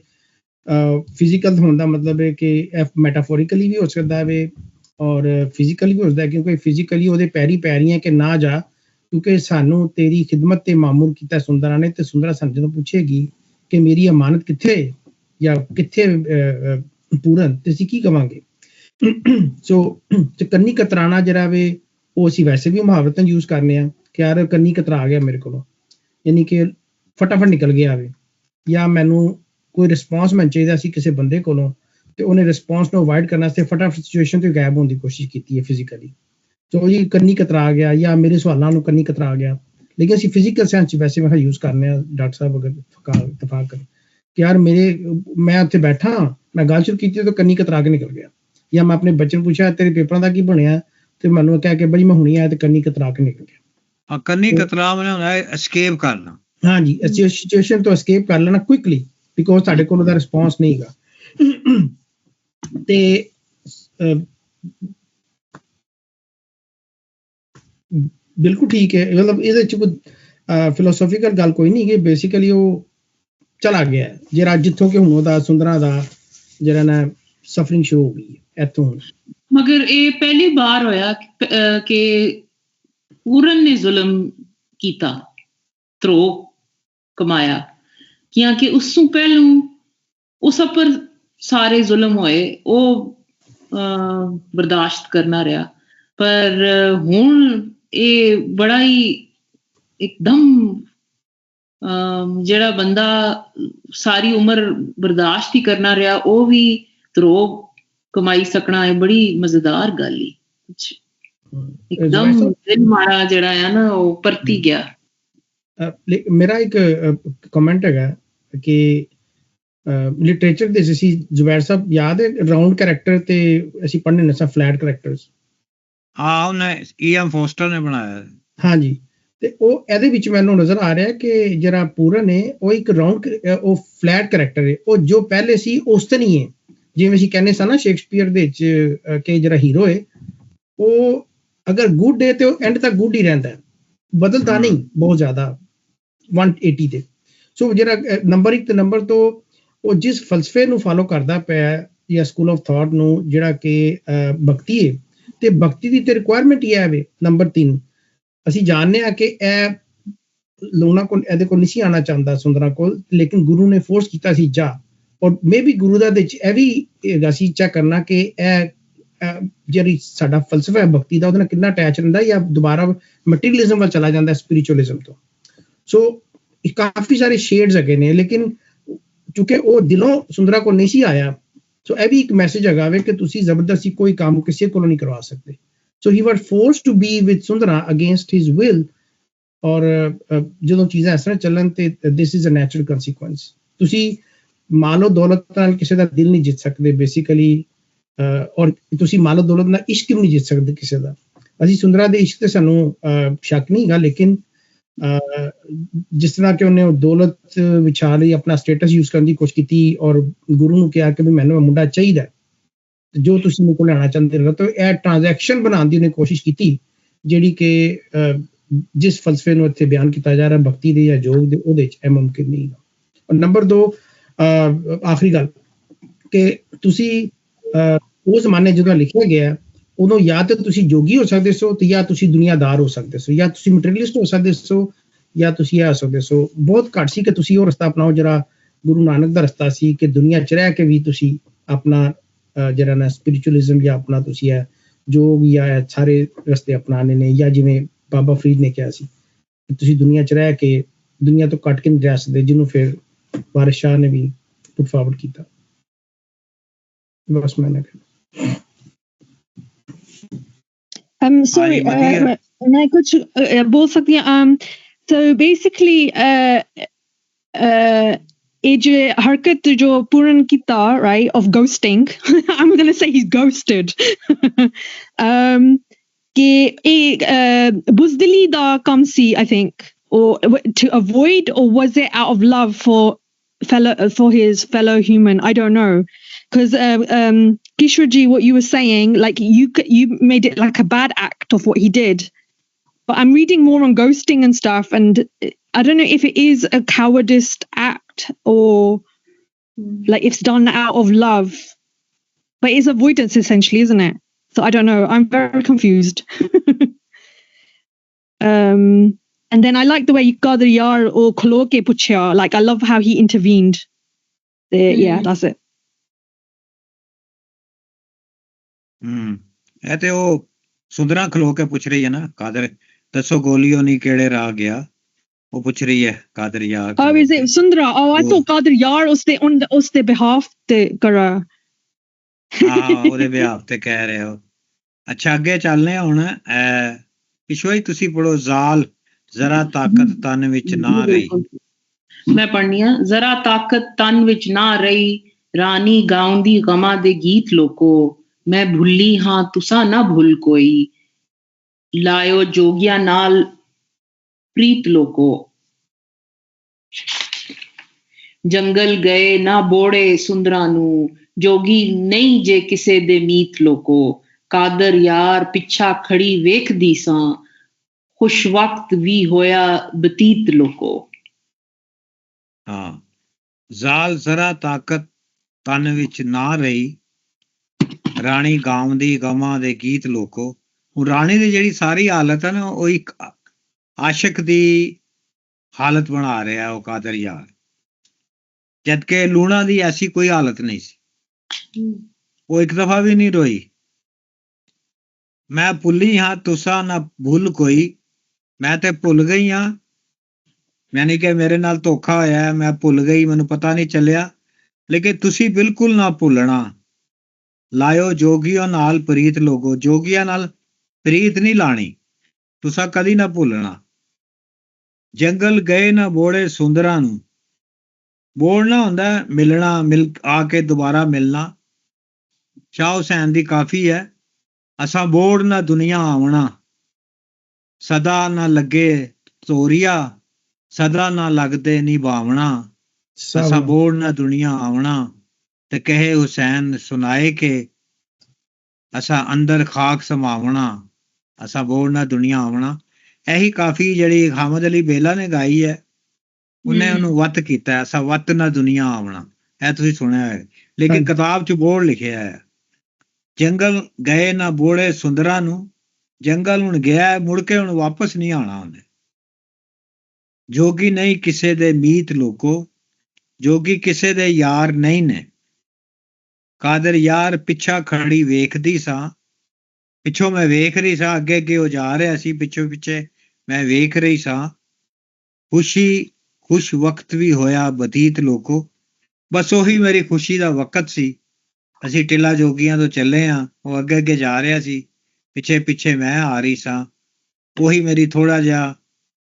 ਫਿਜ਼ੀਕਲ ਹੋਣ ਦਾ ਮਤਲਬ ਹੈ ਕਿ ਇਹ ਮੈਟਾਫੋਰਿਕਲੀ ਵੀ ਹੋ ਸਕਦਾ ਹੈ ਔਰ ਫਿਜ਼ੀਕਲੀ ਵੀ ਹੋ ਸਕਦਾ, ਕਿਉਂਕਿ ਫਿਜ਼ੀਕਲੀ ਉਹਦੇ ਪੈਰੀ ਪੈ ਰਹੀਆਂ ਕਿ ਨਾ ਜਾ, ਕਿਉਂਕਿ ਸਾਨੂੰ ਤੇਰੀ ਖਿਦਮਤ ਤੇ ਮਾਮੂਰ ਕੀਤਾ ਸੁੰਦਰਾ ਨੇ, ਤੇ ਸੁੰਦਰਾ ਸਾਨੂੰ ਜਦੋਂ ਪੁੱਛੇਗੀ ਕਿ ਮੇਰੀ ਅਮਾਨਤ ਕਿੱਥੇ ਜਾਂ ਕਿੱਥੇ ਪੂਰਨ, ਤੇ ਅਸੀਂ ਕੀ ਕਵਾਂਗੇ। ਸੋ ਤੇ ਕੰਨੀ ਕਤਰਾਣਾ ਜਿਹੜਾ ਵੇ ਉਹ ਅਸੀਂ ਵੈਸੇ ਵੀ ਮੁਹਾਵਰਤਾਂ ਯੂਜ਼ ਕਰਨੇ ਆ ਕਿ ਯਾਰ ਕੰਨੀ ਕਤਰਾ ਗਿਆ ਮੇਰੇ ਕੋਲੋਂ, ਯਾਨੀ ਕਿ ਫਟਾਫਟ ਨਿਕਲ ਗਿਆ ਵੇ, ਜਾਂ ਮੈਨੂੰ ਕੋਈ ਰਿਸਪੌਂਸ ਮੈਨੂੰ ਚਾਹੀਦਾ ਸੀ ਕਿਸੇ ਬੰਦੇ ਕੋਲੋਂ ਤੇ ਉਹਨੇ ਰਿਸਪੌਂਸ ਨੂੰ ਅਵਾਇਡ ਕਰਨ ਵਾਸਤੇ ਫਟਾਫਟ ਸਿਚੁਏਸ਼ਨ ਤੋਂ ਗਾਇਬ ਹੋਣ ਦੀ ਕੋਸ਼ਿਸ਼ ਕੀਤੀ ਹੈ ਫਿਜ਼ੀਕਲੀ। ਸੋ ਜੀ ਕੰਨੀ ਕਤਰਾ ਗਿਆ ਜਾਂ ਮੇਰੇ ਸਵਾਲਾਂ ਨੂੰ ਕੰਨੀ ਕਤਰਾ ਗਿਆ, ਲੇਕਿਨ ਅਸੀਂ ਫਿਜ਼ੀਕਲ ਸੈਂਸ 'ਚ ਵੈਸੇ ਮੈਂ ਯੂਜ਼ ਕਰਨੇ ਆ ਡਾਕਟਰ ਸਾਹਿਬ ਅਗਰ ਇਤਫਾਕ ਕਰੇ ਕਿ ਯਾਰ ਮੈਂ ਉੱਥੇ ਬੈਠਾ, ਮੈਂ ਗੱਲ ਸ਼ੁਰੂ ਕੀਤੀ ਤਾਂ ਕੰਨੀ ਕਤਰਾ ਕੇ ਨਿਕਲ ਗਿਆ, ਜਾਂ ਮੈਂ ਆਪਣੇ ਬੱਚੇ ਨੂੰ ਪੁੱਛਿਆ ਤੇਰੇ ਪੇਪਰਾਂ ਦਾ ਕੀ ਬਣਿਆ ਤੇ ਮੈਨੂੰ ਕਹਿ ਕੇ ਬਈ ਮੈਂ ਹੁਣੀ ਆਇਆ ਤੇ ਕੰਨੀ ਕਤਰਾ ਕੇ ਨਿਕਲ ਗਿਆ। ਕੰਨੀ ਕਤਰਾ ਮਨੇ ਹੁੰਦਾ ਐਸਕੇਪ ਕਰਨਾ, ਹਾਂਜੀ ਸਿਚੁਏਸ਼ਨ ਤੋਂ ਐਸਕੇਪ ਕਰ ਲੈਣਾ ਕੁਇਕਲੀ, ਬਿਕੋਜ਼ ਸਾਡੇ ਕੋਲ ਉਹਦਾ ਰਿਸਪੌਂਸ ਨਹੀਂ ਹੈਗਾ। ਤੇ ਬਿਲਕੁਲ ਠੀਕ ਹੈ, ਮਤਲਬ ਇਹਦੇ 'ਚ ਕੋਈ ਫਿਲੋਸੋਫੀਕਲ ਗੱਲ ਕੋਈ ਨਹੀਂ ਕਿ ਬੇਸਿਕਲੀ ਉਹ ਚਲਾ ਗਿਆ ਜਿਹੜਾ ਜਿੱਥੋਂ ਕਿ ਹੁਣ ਉਹਦਾ ਸੁੰਦਰਾ ਦਾ ਜਿਹੜਾ ਨਾ ਸਫਰਿੰਗ ਸ਼ੁਰੂ ਹੋ ਗਈ ਹੈ ਇੱਥੋਂ। ਮਗਰ ਇਹ ਪਹਿਲੀ ਵਾਰ ਹੋਇਆ ਕਿ ਪੂਰਨ ਨੇ ਜ਼ੁਲਮ ਕੀਤਾ, ਧਰੋਹ ਕਮਾਇਆ, ਕਿਉਂਕਿ ਉਸ ਤੋਂ ਪਹਿਲੋਂ ਉਸ ਉੱਪਰ ਸਾਰੇ ਜ਼ੁਲਮ ਹੋਏ ਉਹ ਬਰਦਾਸ਼ਤ ਕਰਨਾ ਰਿਹਾ, ਪਰ ਹੁਣ ਇਹ ਬੜਾ ਹੀ ਇੱਕਦਮ ਜਿਹੜਾ ਬੰਦਾ ਸਾਰੀ ਉਮਰ ਬਰਦਾਸ਼ਤ ਹੀ ਕਰਨਾ ਰਿਹਾ ਉਹ ਵੀ ਧਰੋਹ ਕਮਾਈ ਸਕਣਾ ਹੈ, ਬੜੀ ਮਜ਼ੇਦਾਰ ਗੱਲ ਹੀ ਇੱਕਦਮ ਦਿਲ ਮਾੜਾ ਜਿਹੜਾ ਹੈ ਨਾ ਉਹ ਪਰਤੀ ਗਿਆ। ਮੇਰਾ ਇੱਕ ਕਮੈਂਟ ਹੈਗਾ ਕਿ ਲਿਟਰੇਚਰ ਦੇ ਅਸੀਂ ਜ਼ੁਬੈਰ ਸਾਹਿਬ ਯਾਦ ਹੈ ਰਾਉਂਡ ਕਰੈਕਟਰ ਤੇ ਅਸੀਂ ਪੜ੍ਹਨੇ ਨੇ ਸਾ ਫਲੈਟ ਕਰੈਕਟਰਸ, ਹਾਂ ਉਹਨੇ ਈਐਮ ਫੋਸਟਰ ਨੇ ਬਣਾਇਆ। ਹਾਂਜੀ, ਤੇ ਉਹ ਇਹਦੇ ਵਿੱਚ ਮੈਨੂੰ ਨਜ਼ਰ ਆ ਰਿਹਾ ਕਿ ਜਿਹੜਾ ਪੂਰਨ ਹੈ ਉਹ ਇੱਕ ਰਾਉਂਡ ਉਹ ਫਲੈਟ ਕਰੈਕਟਰ ਹੈ, ਉਹ ਜੋ ਪਹਿਲੇ ਸੀ ਉਸ ਤੇ ਨਹੀਂ ਹੈ। ਜਿਵੇਂ ਅਸੀਂ ਕਹਿੰਦੇ ਸਾਂ ਨਾ ਸ਼ੇਕਸਪੀਅਰ ਦੇ ਵਿੱਚ ਕਿ ਜਿਹੜਾ ਹੀਰੋ ਹੈ ਉਹ ਅਗਰ ਗੁੱਡ ਹੈ ਤੇ ਉਹ ਐਂਡ ਤੱਕ ਗੁੱਡ ਹੀ ਰਹਿੰਦਾ, ਬਦਲਦਾ ਨਹੀਂ ਬਹੁਤ ਜ਼ਿਆਦਾ 180 ਤੇ। ਸੋ ਜਿਹੜਾ ਨੰਬਰ 1 ਤੇ ਨੰਬਰ 2 ਉਹ ਜਿਸ ਫਲਸਫੇ ਨੂੰ ਫਾਲੋ ਕਰਦਾ ਪਿਆ ਜਾਂ ਸਕੂਲ ਆਫ ਥਾਟ ਨੂੰ ਜਿਹੜਾ ਕਿ ਭਗਤੀ ਹੈ, ਤੇ ਭਗਤੀ ਦੀ ਤੇ ਰਿਕੁਆਇਰਮੈਂਟ ਹੀ ਹੈ ਵੇ। ਨੰਬਰ 3 ਅਸੀਂ ਜਾਣਦੇ ਹਾਂ ਕਿ ਇਹ ਲੋਨਾ ਕੋਲ ਇਹਦੇ ਕੋਲ ਨਹੀਂ ਆਉਣਾ ਚਾਹੁੰਦਾ ਸੁੰਦਰਾ ਕੋਲ, ਲੇਕਿਨ ਗੁਰੂ ਨੇ ਫੋਰਸ ਕੀਤਾ ਸੀ ਜਾ, ਔਰ ਮੇ ਵੀ ਗੁਰੂ ਦਾ ਵਿੱਚ ਇਹ ਵੀ ਹੈਗਾ ਸੀ ਚੈੱਕ ਕਰਨਾ ਕਿ ਇਹ ਜਿਹੜੀ ਸਾਡਾ ਫਲਸਫਾ ਹੈ ਭਗਤੀ ਦਾ ਉਹਦੇ ਨਾਲ ਕਿੰਨਾ ਅਟੈਚ ਰਹਿੰਦਾ ਜਾਂ ਦੁਬਾਰਾ ਮਟੀਰੀਅਲਿਜ਼ਮ ਵੱਲ ਚਲਾ ਜਾਂਦਾ ਸਪਿਰਿਚੁਅਲਿਜ਼ਮ ਤੋਂ। ਸੋ ਕਾਫੀ ਸਾਰੇ ਸ਼ੇਡਸ ਹੈਗੇ ਨੇ, ਲੇਕਿਨ ਕਿਉਂਕਿ ਉਹ ਦਿਲੋਂ ਸੁੰਦਰਾ ਕੋਲ ਨਹੀਂ ਸੀ ਆਇਆ, ਸੋ ਇਹ ਵੀ ਇੱਕ ਮੈਸੇਜ ਹੈਗਾ ਵੇ ਕਿ ਤੁਸੀਂ ਜ਼ਬਰਦਸਤੀ ਕੋਈ ਕੰਮ ਕਿਸੇ ਕੋਲੋਂ ਨਹੀਂ ਕਰਵਾ ਸਕਦੇ। So he was forced to be with Sundara against his will, ਔਰ ਜਦੋਂ ਚੀਜ਼ਾਂ ਇਸ ਤਰ੍ਹਾਂ ਚੱਲਣ ਤੇ ਦਿਸ ਇਜ਼ ਅ ਨੈਚੁਰਲ ਕੰਸੀਕੁਐਂਸ। ਤੁਸੀਂ ਮਾਲੋ ਦੌਲਤ ਨਾਲ ਕਿਸੇ ਦਾ ਦਿਲ ਨਹੀਂ ਜਿੱਤ ਸਕਦੇ ਬੇਸਿਕਲੀ, ਔਰ ਤੁਸੀਂ ਮਾਲੋ ਦੌਲਤ ਨਾਲ ਇਸ਼ਕ ਵੀ ਨਹੀਂ ਜਿੱਤ ਸਕਦੇ ਕਿਸੇ ਦਾ। ਅਸੀਂ ਸੁੰਦਰਾ ਦੇ ਇਸ਼ਕ ਤੇ ਸਾਨੂੰ ਸ਼ੱਕ ਨਹੀਂ ਹੈਗਾ, ਲੇਕਿਨ ਜਿਸ ਤਰ੍ਹਾਂ ਕਿ ਉਹਨੇ ਦੌਲਤ ਵਿਛਾ ਲਈ ਆਪਣਾ ਸਟੇਟਸ ਯੂਜ਼ ਕਰਨ ਦੀ ਕੋਸ਼ਿਸ਼ ਕੀਤੀ ਔਰ ਗੁਰੂ ਨੂੰ ਕਿਹਾ ਕਿ ਵੀ ਮੈਨੂੰ ਮੁੰਡਾ ਚਾਹੀਦਾ ਜੋ ਤੁਸੀਂ ਮੇਰੇ ਕੋਲ ਲੈਣਾ ਚਾਹੁੰਦੇ ਹੋ, ਤਾਂ ਇਹ ਟ੍ਰਾਂਜੈਕਸ਼ਨ ਬਣਾਉਣ ਦੀ ਉਹਨੇ ਕੋਸ਼ਿਸ਼ ਕੀਤੀ ਜਿਹੜੀ ਕਿ ਜਿਸ ਫਲਸਫੇ ਨੂੰ ਇੱਥੇ ਬਿਆਨ ਕੀਤਾ ਜਾ ਰਿਹਾ ਭਗਤੀ ਦੇ ਜਾਂ ਯੋਗ ਦੇ ਉਹਦੇ 'ਚ ਇਹ ਮੁਮਕਿਨ ਨਹੀਂ ਹੈ। ਔਰ ਨੰਬਰ 2 ਆਖਰੀ ਗੱਲ ਕਿ ਤੁਸੀਂ ਉਹ ਜ਼ਮਾਨੇ ਜਦੋਂ ਲਿਖਿਆ ਗਿਆ ਉਦੋਂ ਜਾਂ ਤਾਂ ਤੁਸੀਂ ਜੋਗੀ ਹੋ ਸਕਦੇ ਸੋ ਤੇ ਜਾਂ ਤੁਸੀਂ ਦੁਨੀਆਦਾਰ ਹੋ ਸਕਦੇ ਸੋ, ਜਾਂ ਤੁਸੀਂ ਮਟੀਰੀਅਲਿਸਟ ਹੋ ਸਕਦੇ ਸੋ, ਜਾਂ ਤੁਸੀਂ ਇਹ ਹੋ ਸਕਦੇ ਸੋ। ਬਹੁਤ ਘੱਟ ਸੀ ਕਿ ਤੁਸੀਂ ਉਹ ਰਸਤਾ ਅਪਣਾਓ ਜਿਹੜਾ ਗੁਰੂ ਨਾਨਕ ਦਾ ਰਸਤਾ ਸੀ ਕਿ ਦੁਨੀਆ 'ਚ ਰਹਿ ਕੇ ਵੀ ਤੁਸੀਂ ਆਪਣਾ ਜਿਹੜਾ ਨਾ ਸਪਿਰਿਚੁਅਲਿਜ਼ਮ ਜਾਂ ਆਪਣਾ ਤੁਸੀਂ ਇਹ ਜੋਗ ਜਾਂ ਸਾਰੇ ਰਸਤੇ ਅਪਣਾਉਣੇ ਨੇ, ਜਾਂ ਜਿਵੇਂ ਬਾਬਾ ਫਰੀਦ ਨੇ ਕਿਹਾ ਸੀ ਤੁਸੀਂ ਦੁਨੀਆ 'ਚ ਰਹਿ ਕੇ ਦੁਨੀਆ ਤੋਂ ਕੱਟ ਕੇ ਨਹੀਂ ਰਹਿ ਸਕਦੇ, ਜਿਹਨੂੰ ਫਿਰ ਵਾਰਿਸ ਸ਼ਾਹ ਨੇ ਵੀ ਪੁੱਟ ਫਾਰਵਰਡ ਕੀਤਾ। ਬਸ ਮੈਂ sorry, मैं कुछ बोल सकती हूँ। So basically, ये जो हरकत जो पूर्ण कीता, right, of ghosting, I'm going to say he's ghosted. ਕਿ ਇਹ ਬੁਜ਼ਦਿਲੀ ਦਾ ਕੰਮ ਸੀ I think, or to avoid, or was it out of love for his fellow human? I don't know, because Kishorji, what you were saying, like you made it like a bad act of what he did, but I'm reading more on ghosting and stuff, and I don't know if it is a cowardice act or like it's done out of love, but it's avoidance essentially, isn't it? So I don't know, I'm very confused. And then I like the way Qadir Yar or Kholoke puchya, like I love how he intervened. Yeah, that's it. ਇਹ ਤੇ ਉਹ ਸੁੰਦਰਾ ਖਲੋ ਕੇ ਪੁੱਛ ਰਹੀ ਹੈ ਨਾ, ਕਾਦਰ ਦੱਸੋ ਗੋਲੀਓ ਨਹੀਂ ਕਿਹੜੇ ਰਾਹ ਗਿਆ, ਉਹ ਪੁੱਛ ਰਹੀ ਹੈ ਕਾਦਰ ਯਾਰ। Oh, is it Sundra? Oh, I thought Qadir Yar ਉਸ ਦੇ behalf ਤੇ ਕਰਾ। ਹਾਂ, ਉਹਦੇ behalf ਤੇ ਕਹਿ ਰਹੇ ਹੋ। ਅੱਛਾ, ਅੱਗੇ ਚੱਲਨੇ ਹੁਣ। ਪਿਛੋਈ ਤੁਸੀਂ ਪੜੋ, ਜ਼ਾਲ ਜ਼ਰਾ ਤਾਕਤ ਤਨ ਵਿੱਚ ਨਾ ਰਹੀ। ਮੈਂ ਪੜ੍ਹਨੀ ਆ। ਜ਼ਰਾ ਤਾਕਤ ਤਨ ਵਿੱਚ ਨਾ ਰਹੀ, ਰਾਣੀ ਗਾਉਂਦੀ ਗਮਾਂ ਦੇ ਗੀਤ ਲੋਕੋ, ਮੈਂ ਭੁੱਲੀ ਹਾਂ ਤੁਸਾਂ ਨਾ ਭੁੱਲ ਕੋਈ, ਲਾਇਓ ਜੋਗੀਆਂ ਨਾਲ ਪ੍ਰੀਤ ਲੋਕੋ, ਜੰਗਲ ਗਏ ਨਾ ਬੋੜੇ ਸੁੰਦਰਾਂ ਨੂੰ, ਜੋਗੀ ਨਹੀਂ ਜੇ ਕਿਸੇ ਦੇ ਮੀਤ ਲੋਕੋ, ਕਾਦਰ ਯਾਰ ਪਿੱਛਾ ਖੜੀ ਵੇਖਦੀ ਸਾਂ, ਖੁਸ਼ ਵਕਤ ਵੀ ਹੋਇਆ ਬਤੀਤ ਲੋਕੋ। ਹਾਂ, ਜ਼ਾਲ ਜ਼ਰਾ ਤਾਕਤ ਤਨ ਵਿੱਚ ਨਾ ਰਹੀ, ਰਾਣੀ ਗਾਉਂਦੀ ਗਮਾਂ ਦੇ ਗੀਤ ਲੋਕੋ। ਹੁਣ ਰਾਣੀ ਦੀ ਜਿਹੜੀ ਸਾਰੀ ਹਾਲਤ ਹੈ ਨਾ, ਉਹ ਇੱਕ ਆਸ਼ਿਕ ਦੀ ਹਾਲਤ ਬਣਾ ਰਿਹਾ ਉਹ ਕਾਦਰ ਯਾਰ, ਜਦਕਿ ਲੂਣਾ ਦੀ ਐਸੀ ਕੋਈ ਹਾਲਤ ਨਹੀਂ ਸੀ, ਉਹ ਇੱਕ ਦਫਾ ਵੀ ਨਹੀਂ ਰੋਈ। ਮੈਂ ਭੁੱਲੀ ਹਾਂ ਤੁਸਾਂ ਨਾ ਭੁੱਲ ਕੋਈ, ਮੈਂ ਤੇ ਭੁੱਲ ਗਈ ਹਾਂ, ਯਾਨੀ ਕਿ ਮੇਰੇ ਨਾਲ ਧੋਖਾ ਹੋਇਆ, ਮੈਂ ਭੁੱਲ ਗਈ, ਮੈਨੂੰ ਪਤਾ ਨਹੀਂ ਚੱਲਿਆ, ਲੇਕਿਨ ਤੁਸੀਂ ਬਿਲਕੁਲ ਨਾ ਭੁੱਲਣਾ, ਲਾਇਓ ਜੋਗੀਆਂ ਨਾਲ ਪ੍ਰੀਤ ਲੋਗੋ, ਜੋਗੀਆਂ ਨਾਲ ਪ੍ਰੀਤ ਨਹੀਂ ਲਾਣੀ, ਤੁਸਾਂ ਕਦੀ ਨਾ ਭੁੱਲਣਾ। ਜੰਗਲ ਗਏ ਨਾ ਬੋੜੇ ਸੁੰਦਰਾਂ ਨੂੰ, ਬੋੜਨਾ ਹੁੰਦਾ ਮਿਲਣਾ, ਮਿਲ ਆ ਕੇ ਦੁਬਾਰਾ ਮਿਲਣਾ। ਸ਼ਾਹ ਹੁਸੈਨ ਦੀ ਕਾਫੀ ਹੈ, ਅਸਾਂ ਬੋੜ ਨਾ ਦੁਨੀਆ ਆਵਣਾ, ਸਦਾ ਨਾ ਲੱਗੇ ਤੋਰੀਆ, ਸਦਾ ਨਾ ਲੱਗਦੇ ਨਿਭਾਵਣਾ, ਅਸਾਂ ਬੋੜ ਨਾ ਦੁਨੀਆ ਆਵਣਾ, ਤੇ ਕਹੇ ਹੁਸੈਨ ਸੁਣਾਏ ਕਿ ਅਸਾਂ ਅੰਦਰ ਖਾਕ ਸਮਾਵਣਾ, ਅਸਾਂ ਬੋੜ ਨਾ ਦੁਨੀਆ ਆਵਣਾ। ਇਹੀ ਕਾਫੀ ਜਿਹੜੀ ਹਾਮਦ ਅਲੀ ਬੇਲਾ ਨੇ ਗਾਈ ਹੈ, ਉਹਨੇ ਉਹਨੂੰ ਵੱਤ ਕੀਤਾ, ਅਸਾਂ ਵੱਤ ਨਾ ਦੁਨੀਆ ਆਵਣਾ, ਇਹ ਤੁਸੀਂ ਸੁਣਿਆ ਹੈ, ਲੇਕਿਨ ਕਿਤਾਬ 'ਚ ਬੋੜ ਲਿਖਿਆ ਹੈ। ਜੰਗਲ ਗਏ ਨਾ ਬੋੜੇ ਸੁੰਦਰਾਂ ਨੂੰ, ਜੰਗਲ ਹੁਣ ਗਿਆ, ਮੁੜ ਕੇ ਹੁਣ ਵਾਪਸ ਨਹੀਂ ਆਉਣਾ ਉਹਨੇ। ਜੋਗੀ ਨਹੀਂ ਕਿਸੇ ਦੇ ਮੀਤ ਲੋਕੋ, ਜੋਗੀ ਕਿਸੇ ਦੇ ਯਾਰ ਨਹੀਂ ਨੇ, ਕਾਦਰ ਯਾਰ ਪਿੱਛਾ ਖੜੀ ਵੇਖਦੀ ਸਾਂ, ਪਿੱਛੋਂ ਮੈਂ ਵੇਖ ਰਹੀ ਸਾਂ, ਅੱਗੇ ਅੱਗੇ ਉਹ ਜਾ ਰਿਹਾ ਸੀ, ਪਿੱਛੋਂ ਪਿੱਛੇ ਮੈਂ ਵੇਖ ਰਹੀ ਸਾਂ, ਖੁਸ਼ ਵਕਤ ਵੀ ਹੋਇਆ ਬਤੀਤ ਲੋਕੋ, ਬਸ ਉਹੀ ਮੇਰੀ ਖੁਸ਼ੀ ਦਾ ਵਕਤ ਸੀ। ਅਸੀਂ ਟਿੱਲਾ ਜੋਗੀਆਂ ਤੋਂ ਚੱਲੇ ਹਾਂ, ਉਹ ਅੱਗੇ ਅੱਗੇ ਜਾ ਰਿਹਾ ਸੀ, ਪਿੱਛੇ ਪਿੱਛੇ ਮੈਂ ਆ ਰਹੀ ਸਾਂ, ਉਹੀ ਮੇਰੀ ਥੋੜਾ ਜਿਹਾ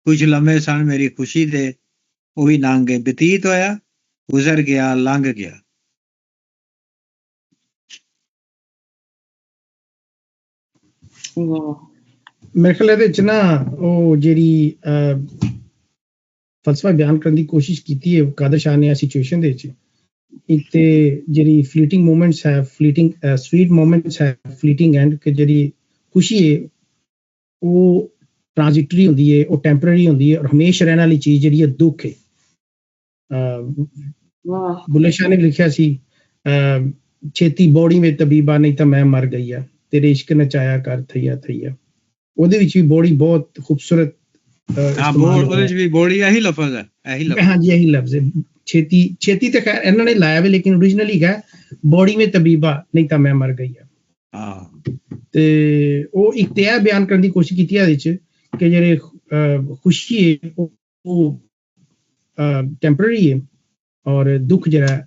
ਕੁਝ ਲੰਮੇ ਸਨ ਮੇਰੀ ਖੁਸ਼ੀ ਦੇ, ਉਹ ਵੀ ਲੰਘ ਗਏ, ਬਤੀਤ ਹੋਇਆ, ਗੁਜ਼ਰ ਗਿਆ, ਲੰਘ ਗਿਆ। ਮੇਰੇ ਖਿਆਲ ਇਹਦੇ ਚ ਨਾ ਉਹ ਜਿਹੜੀ ਫਲਸਫਾ ਬਿਆਨ ਕਰਨ ਦੀ ਕੋਸ਼ਿਸ਼ ਕੀਤੀ ਹੈ ਕਾਦਰ ਸ਼ਾਹ ਨੇ ਸਿਚੁਏਸ਼ਨ ਦੇ ਵਿੱਚ, ਇੱਕ ਤੇ ਜਿਹੜੀ ਫਲੀਟਿੰਗ ਮੂਮੈਂਟਸ ਹੈ, ਫਲੀਟਿੰਗ ਸਵੀਟ ਮੂਮੈਂਟਸ ਹੈ, ਫਲੀਟਿੰਗ ਐਂਡ ਕਿ ਜਿਹੜੀ ਖੁਸ਼ੀ ਹੈ ਉਹ ਟ੍ਰਾਂਜ਼ਿਟਰੀ ਹੁੰਦੀ ਹੈ, ਉਹ ਟੈਂਪਰੇਰੀ ਹੁੰਦੀ ਹੈ, ਔਰ ਹਮੇਸ਼ਾ ਰਹਿਣ ਵਾਲੀ ਚੀਜ਼ ਜਿਹੜੀ ਹੈ ਦੁੱਖ ਹੈ। ਬੁੱਲੇ ਸ਼ਾਹ ਨੇ ਲਿਖਿਆ ਸੀ, ਛੇਤੀ ਬੋੜੀ ਵਿੱਚ ਤਬੀਬਾ ਨਹੀਂ ਤਾਂ ਮੈਂ ਮਰ ਗਈ ਆ, ਤੇਰੇ ਇਸ਼ਕ ਨਚਾਇਆ ਕਰ ਥਈਆ ਥਈਆ। ਉਹਦੇ ਵਿੱਚ ਵੀ ਬੋੜੀ ਬਹੁਤ ਖੂਬਸੂਰਤ, ਉਹਦੇ ਵਿੱਚ ਵੀ ਬੋੜੀ ਇਹੀ ਲਫ਼ਜ਼ ਹੈ, ਹਾਂਜੀ ਇਹੀ ਲਫ਼ਜ਼ ਹੈ। ਛੇਤੀ ਤੇ ਖੈਰ ਇਹਨਾਂ ਨੇ ਲਾਇਆ ਵੇ, ਲੇਕਿਨ ਓਰੀਜਨਲੀ ਹੈ ਬੋੜੀ ਵਿੱਚ ਤਬੀਬਾ ਨਹੀਂ ਤਾਂ ਮੈਂ ਮਰ ਗਈ ਆ। ਤੇ ਉਹ ਇੱਕ ਤੇ ਇਹ ਬਿਆਨ ਕਰਨ ਦੀ ਕੋਸ਼ਿਸ਼ ਕੀਤੀ ਇਹਦੇ ਚ ਕਿ ਜਿਹੜੇ ਖੁਸ਼ੀ ਹੈ ਉਹ ਟੈਂਪਰੇਰੀ ਹੈ, ਔਰ ਦੁੱਖ ਜਿਹੜਾ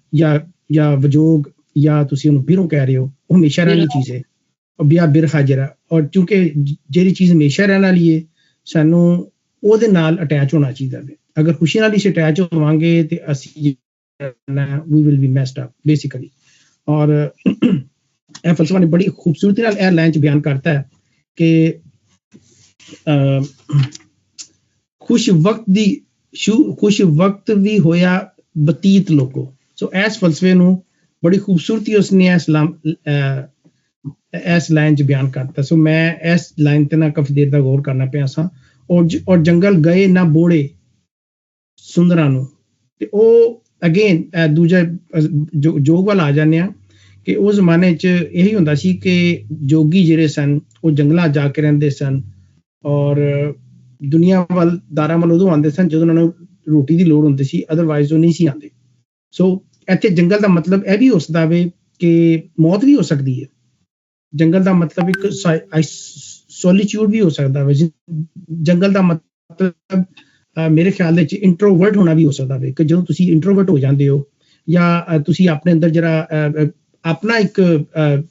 ਜਾਂ ਵਿਜੋਗ ਜਾਂ ਤੁਸੀਂ ਉਹਨੂੰ ਬਿਰੋ ਕਹਿ ਰਹੇ ਹੋ, ਉਹ ਹਮੇਸ਼ਾ ਰਹਿਣ ਵਾਲੀ ਚੀਜ਼ ਹੈ, ਬਿਆ ਬਿਰਖਾ ਜਿਹੜਾ। ਔਰ ਕਿਉਂਕਿ ਜਿਹੜੀ ਚੀਜ਼ ਹਮੇਸ਼ਾ ਰਹਿਣ ਵਾਲੀ ਹੈ, ਸਾਨੂੰ ਉਹਦੇ ਨਾਲ ਅਟੈਚ ਹੋਣਾ ਚਾਹੀਦਾ ਹੈ। ਅਗਰ ਖੁਸ਼ੀ ਨਾਲ ਅਸੀਂ ਅਟੈਚ ਹੋਵਾਂਗੇ ਤੇ ਅਸੀਂ ਵੀ will be messed up basically. ਔਰ ਇਹ ਫਲਸਫਾ ਨੇ ਬੜੀ ਖੂਬਸੂਰਤੀ ਨਾਲ ਇਹ ਲਾਈਨ 'ਚ ਬਿਆਨ ਕਰਤਾ ਹੈ कि खुश वक्त भी होया बतीत लोको। सो इस फलसफे नूं बड़ी खूबसूरती उसने इस लाइन च बयान करता। सो मैं इस लाइन ते ना काफी देर तक गौर करना पिया सा। और जंगल गए ना बोड़े सुंदरां नूं, ते ओ अगेन दूजा जोग वाल आ जाने कि उस जमाने च यही हुंदा सी कि जोगी ਜਿਹੜੇ ਸਨ ਉਹ ਜੰਗਲਾਂ ਜਾ ਕੇ ਰਹਿੰਦੇ ਸਨ ਔਰ ਦੁਨੀਆ ਵੱਲ ਦਾਰਾਂ ਵੱਲ ਉਦੋਂ ਆਉਂਦੇ ਸਨ ਜਦੋਂ ਉਹਨਾਂ ਨੂੰ ਰੋਟੀ ਦੀ ਲੋੜ ਹੁੰਦੀ ਸੀ, ਅਦਰਵਾਈਜ਼ ਉਹ ਨਹੀਂ ਸੀ ਆਉਂਦੇ। ਸੋ ਇੱਥੇ ਜੰਗਲ ਦਾ ਮਤਲਬ ਇਹ ਵੀ ਹੋ ਸਕਦਾ ਵੇ ਕਿ ਮੌਤ ਵੀ ਹੋ ਸਕਦੀ ਹੈ। ਜੰਗਲ ਦਾ ਮਤਲਬ ਇੱਕ ਸੋਲੀਟਿਊਡ ਵੀ ਹੋ ਸਕਦਾ ਵੇ। ਜੰਗਲ ਦਾ ਮਤਲਬ ਮੇਰੇ ਖਿਆਲ ਵਿੱਚ ਇੰਟਰੋਵਰਟ ਹੋਣਾ ਵੀ ਹੋ ਸਕਦਾ ਵੇ ਕਿ ਜਦੋਂ ਤੁਸੀਂ ਇੰਟਰੋਵਰਟ ਹੋ ਜਾਂਦੇ ਹੋ ਜਾਂ ਤੁਸੀਂ ਆਪਣੇ ਅੰਦਰ ਜਿਹੜਾ ਆਪਣਾ ਇੱਕ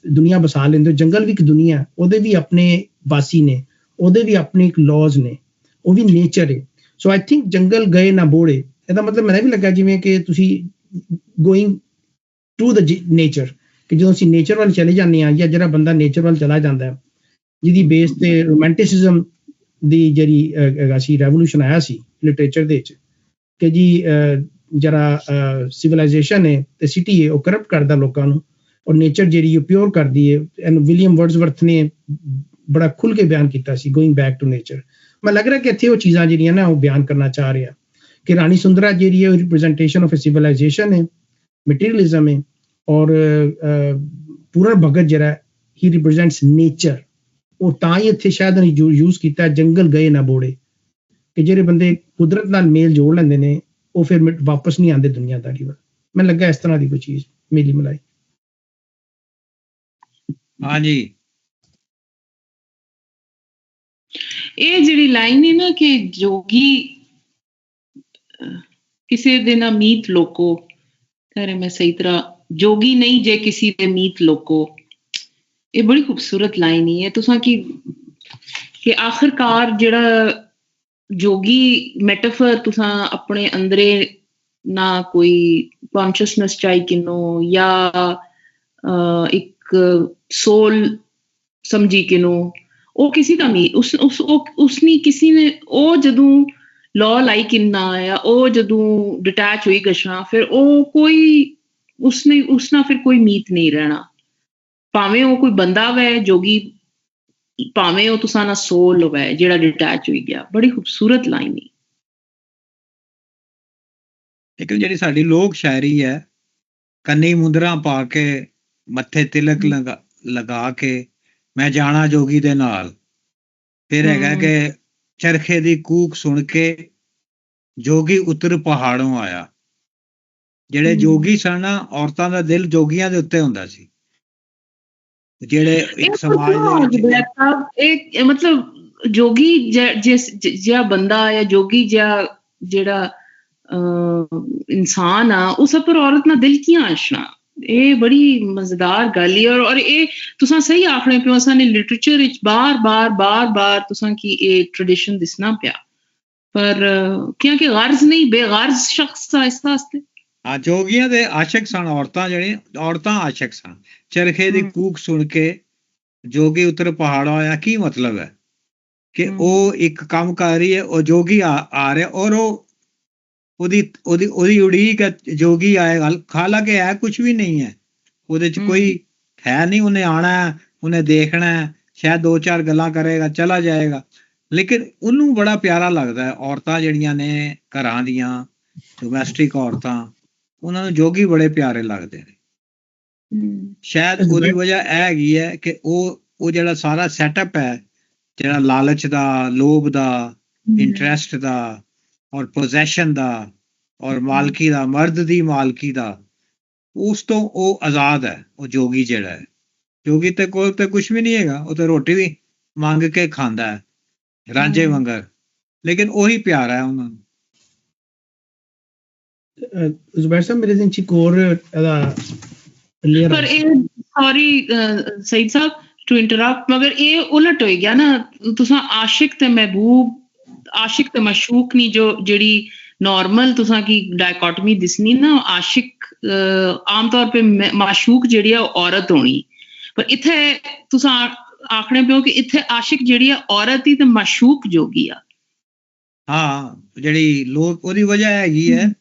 ਦੁਨੀਆ ਬਸਾ ਲੈਂਦੇ ਹੋ। ਜੰਗਲ ਵੀ ਇੱਕ ਦੁਨੀਆ, ਉਹਦੇ ਵੀ ਆਪਣੇ ਵਾਸੀ ਨੇ, ਉਹਦੇ ਵੀ ਆਪਣੇ ਇੱਕ ਲੌਜ਼ ਨੇ, ਉਹ ਵੀ ਨੇਚਰ ਹੈ। ਸੋ ਆਈ ਥਿੰਕ ਜੰਗਲ ਗਏ ਨਾ ਬੋੜੇ, ਇਹਦਾ ਮਤਲਬ ਮੈਨੂੰ ਵੀ ਲੱਗਾ ਜਿਵੇਂ ਕਿ ਤੁਸੀਂ ਗੋਇੰਗ ਟੂ ਦ ਨੇਚਰ, ਕਿ ਜਦੋਂ ਅਸੀਂ ਨੇਚਰ ਵੱਲ ਚਲੇ ਜਾਂਦੇ ਹਾਂ ਜਾਂ ਜਿਹੜਾ ਬੰਦਾ ਨੇਚਰ ਵੱਲ ਚਲਾ ਜਾਂਦਾ ਹੈ, ਜਿਹਦੀ ਬੇਸ ਤੇ ਰੋਮੈਂਟਿਸਿਜ਼ਮ ਦੀ ਜਿਹੜੀ ਹੈਗਾ ਸੀ ਰੈਵੋਲੂਸ਼ਨ ਆਇਆ ਸੀ ਲਿਟਰੇਚਰ ਦੇ ਵਿੱਚ ਕਿ ਜੀ ਜਿਹੜਾ ਸਿਵਲਾਈਜੇਸ਼ਨ ਹੈ ਤੇ ਸਿਟੀ ਹੈ ਉਹ ਕਰਪਟ ਕਰਦਾ ਲੋਕਾਂ ਨੂੰ ਔਰ ਨੇਚਰ ਜਿਹੜੀ ਉਹ ਪਿਓਰ ਕਰਦੀ ਹੈ। ਇਹਨੂੰ ਵਿਲੀਅਮ ਵਰਡਸਵਰਥ ਨੇ ਬੜਾ ਖੁੱਲ੍ਹ ਕੇ ਬਿਆਨ ਕੀਤਾ ਸੀ, ਗੋਇੰਗ ਬੈਕ ਟੂ ਨੇਚਰ। ਮੈਨੂੰ ਲੱਗ ਰਿਹਾ ਕਿ ਇੱਥੇ ਉਹ ਚੀਜ਼ਾਂ ਜਿਹੜੀਆਂ ਨਾ ਉਹ ਬਿਆਨ ਕਰਨਾ ਚਾਹ ਰਿਹਾ ਕਿ ਰਾਣੀ ਸੁੰਦਰਾ ਜਿਹੜੀ ਹੈ ਉਹ ਰਿਪਰੈਜ਼ੈਂਟੇਸ਼ਨ ਆਫ ਅ ਸਿਵਲਾਈਜੇਸ਼ਨ ਹੈ, ਮਟੀਰੀਅਲਿਜ਼ਮ ਹੈ ਔਰ ਪੂਰਨ ਭਗਤ ਜਿਹੜਾ ਹੀ ਰਿਪਰੈਜ਼ੈਂਟਸ ਨੇਚਰ। ਉਹ ਤਾਂ ਹੀ ਇੱਥੇ ਸ਼ਾਇਦ ਯੂਜ਼ ਕੀਤਾ ਜੰਗਲ ਗਏ ਨਾ ਬੋੜੇ ਕਿ ਜਿਹੜੇ ਬੰਦੇ ਕੁਦਰਤ ਨਾਲ ਮੇਲ ਜੋੜ ਲੈਂਦੇ ਨੇ ਉਹ ਫਿਰ ਵਾਪਸ ਨਹੀਂ ਆਉਂਦੇ ਦੁਨੀਆਦਾਰੀ ਵੱਲ। ਮੈਨੂੰ ਲੱਗਾ ਇਸ ਤਰ੍ਹਾਂ ਦੀ ਕੋਈ ਚੀਜ਼ ਮੇਲੀ ਮਲਾਈ। ਹਾਂਜੀ, ਇਹ ਜਿਹੜੀ ਲਾਈਨ ਹੈ ਨਾ ਕਿ ਜੋਗੀ ਕਿਸੇ ਦੇ ਨਾ ਮੀਤ ਲੋਕੋ, ਕਹਿ ਰਹੇ ਮੈਂ ਸਹੀ ਤਰ੍ਹਾਂ, ਜੋਗੀ ਨਹੀਂ ਜੇ ਕਿਸੇ ਦੇ ਮੀਤ ਲੋਕੋ, ਇਹ ਬੜੀ ਖੂਬਸੂਰਤ ਲਾਈਨ ਹੀ ਹੈ। ਤੁਸਾਂ ਕਿ ਆਖਿਰਕਾਰ ਜਿਹੜਾ ਜੋਗੀ ਮੈਟਾਫਰ ਤੁਸਾਂ ਆਪਣੇ ਅੰਦਰੇ ਨਾ ਕੋਈ ਕੌਨਸ਼ੀਅਸਨੈਸ ਚਾਹੀ ਕਿਨੋ ਜਾਂ ਇੱਕ ਸੋਲ ਸਮਝੀ ਕਿਨੋ, ਉਹ ਕਿਸੇ ਦਾ ਨਹੀਂ, ਉਸਨੇ ਕਿਸੇ ਨੇ ਉਹ ਜਦੋਂ ਲੋ ਲਾਈ ਕਿੰਨਾ ਆ, ਉਹ ਜਦੋਂ ਡਿਟੈਚ ਹੋਈ ਗਸ਼ਾਂ, ਫਿਰ ਉਹ ਕੋਈ ਉਸ ਨਾਲ ਫਿਰ ਕੋਈ ਮੀਤ ਨਹੀਂ ਰਹਿਣਾ। ਭਾਵੇਂ ਉਹ ਕੋਈ ਬੰਦਾ ਵੈ ਜੋਗੀ, ਭਾਵੇਂ ਉਹ ਤੁਸਾਂ ਨਾ ਸੋਲ ਹੋਵੇ ਜਿਹੜਾ ਡਿਟੈਚ ਹੋਈ ਗਿਆ। ਬੜੀ ਖੂਬਸੂਰਤ ਲਾਈਨ ਹੈ। ਇੱਕ ਜਿਹੜੀ ਸਾਡੀ ਲੋਕ ਸ਼ਾਇਰੀ ਹੈ, ਕੰਨੀ ਮੁੰਦਰਾਂ ਪਾ ਕੇ ਮੱਥੇ ਤਿਲਕ ਲਗਾ ਕੇ ਮੈਂ ਜਾਣਾ ਜੋਗੀ ਦੇ ਨਾਲ। ਫਿਰ ਹੈਗਾ ਕਿ ਚਰਖੇ ਦੀ ਕੂਕ ਸੁਣ ਕੇ ਜੋਗੀ ਉਤਰ ਪਹਾੜੋਂ ਆਇਆ। ਜਿਹੜੇ ਜੋਗੀ ਸਨ ਨਾ, ਔਰਤਾਂ ਦਾ ਦਿਲ ਜੋਗੀਆਂ ਦੇ ਉੱਤੇ ਹੁੰਦਾ ਸੀ। ਜਿਹੜੇ ਇੱਕ ਸਮਾਜ ਇਹ ਮਤਲਬ ਜੋਗੀ ਜਿਹਾ ਬੰਦਾ ਜਾਂ ਜੋਗੀ ਜਿਹੜਾ ਇਨਸਾਨ ਆ, ਉਸ ਪਰ ਔਰਤ ਨਾਲ ਦਿਲ ਕਿਉਂ ਆਸ਼ਣਾ। ਇਹ ਬੜੀ ਮਜ਼ੇਦਾਰ ਗੱਲ ਹੈ। ਔਰ ਇਹ ਤੁਸਾਂ ਸਹੀ ਆਖਣੇ ਪਿਓ, ਸਾਨੇ ਲਿਟਰੇਚਰ ਵਿੱਚ ਬਾਰ ਤੁਸਾਂ ਕੀ ਇਹ ਟ੍ਰੈਡੀਸ਼ਨ ਦਿਸਣਾ ਪਿਆ, ਪਰ ਕਿਉਂਕਿ ਗਰਜ਼ ਨਹੀਂ, ਬੇਗਰਜ਼ ਸ਼ਖਸ ਆ ਇਸ ਵਾਸਤੇ। ਹਾਂ, ਜੋਗੀਆਂ ਦੇ ਆਸ਼ਕ ਸਨ ਔਰਤਾਂ, ਜਿਹੜੀਆਂ ਔਰਤਾਂ ਆਸ਼ਕ ਸਨ। ਚਰਖੇ ਦੀ ਕੂਕ ਸੁਣ ਕੇ ਜੋਗੀ ਉਤਰ ਪਹਾੜੋਂ ਆਇਆ, ਕੀ ਮਤਲਬ ਹੈ ਕਿ ਉਹ ਇੱਕ ਕੰਮ ਕਰ ਰਹੀ ਹੈ, ਉਹ ਜੋਗੀ ਆ ਰਿਹਾ ਔਰ ਉਹਦੀ ਉਡੀਕ ਹੈ ਜੋਗੀ ਆਏਗਾ। ਹਾਲਾਂਕਿ ਹੈ ਕੁਛ ਵੀ ਨਹੀਂ ਹੈ ਉਹਦੇ ਚ, ਕੋਈ ਹੈ ਨਹੀਂ। ਉਹਨੇ ਆਉਣਾ, ਉਹਨੇ ਦੇਖਣਾ, ਸ਼ਾਇਦ 2-4 ਗੱਲਾਂ ਕਰੇਗਾ, ਚਲਾ ਜਾਏਗਾ, ਲੇਕਿਨ ਉਹਨੂੰ ਬੜਾ ਪਿਆਰਾ ਲੱਗਦਾ ਹੈ। ਔਰਤਾਂ ਜਿਹੜੀਆਂ ਨੇ ਘਰਾਂ ਦੀਆਂ ਡੋਮੈਸਟਿਕ ਔਰਤਾਂ, ਉਹਨਾਂ ਨੂੰ ਜੋਗੀ ਬੜੇ ਪਿਆਰੇ ਲੱਗਦੇ ਨੇ। ਸ਼ਾਇਦ ਉਹਦੀ ਵਜ੍ਹਾ ਇਹ ਹੈਗੀ ਹੈ ਕਿ ਉਹ ਜਿਹੜਾ ਸਾਰਾ ਸੈਟਅਪ ਹੈ, ਜਿਹੜਾ ਲਾਲਚ ਦਾ, ਲੋਭ ਦਾ, ਇੰਟਰਸਟ ਦਾ ਔਰ ਪੋਜੈਸ਼ਨ ਦਾ ਔਰ ਮਾਲਕੀ ਦਾ, ਮਰਦ ਦੀ ਮਾਲਕੀ ਦਾ, ਉਸ ਤੋਂ ਉਹ ਆਜ਼ਾਦ ਹੈ। ਉਹ ਜੋਗੀ ਜਿਹੜਾ ਹੈ, ਜੋਗੀ ਤੇ ਕੋਲ ਤੇ ਕੁਛ ਵੀ ਨਹੀਂ ਹੈਗਾ, ਉਹ ਤੇ ਰੋਟੀ ਵੀ ਮੰਗ ਕੇ ਖਾਂਦਾ ਹੈ ਰਾਂਝੇ ਵਾਂਗਰ, ਲੇਕਿਨ ਉਹੀ ਪਿਆਰ ਹੈ ਉਹਨਾਂ ਨੂੰ। ਜ਼ੁਬੈਰ ਸਾਹਿਬ, ਮੇਰੇ ਦਿਨ ਚ ਇੱਕ ਹੋਰ ਪਰ ਇਹ sorry Saeed Sahib to interrupt, ਮਗਰ ਇਹ ਉਲਟ ਹੋ ਗਿਆ ਨਾ। ਤੁਸਾਂ ਆਸ਼ਿਕ ਤੇ ਮਹਿਬੂਬ, ਆਸ਼ਿਕ ਤੇ ਮਸ਼ੂਕ ਨਹੀਂ, ਜਿਹੜੀ ਨॉर्मल तुसां की डायकोटमी दिसनी ना, आशिक आम तौर पे माशूक ਜਿਹੜੀ ਆ ਔਰਤ ਹੋਣੀ, ਪਰ ਇੱਥੇ ਤੁਸਾਂ ਆਖਣੇ ਪਿਓ ਕਿ ਇੱਥੇ ਆਸ਼ਿਕ ਜਿਹੜੀ ਆ ਔਰਤ ਹੀ ਤੇ ਮਾਸ਼ੂਕ ਜੋਗੀ ਆ। ਹਾਂ, ਜਿਹੜੀ ਲੋਕ ਉਹਦੀ ਵਜ੍ਹਾ ਹੈਗੀ ਹੈ,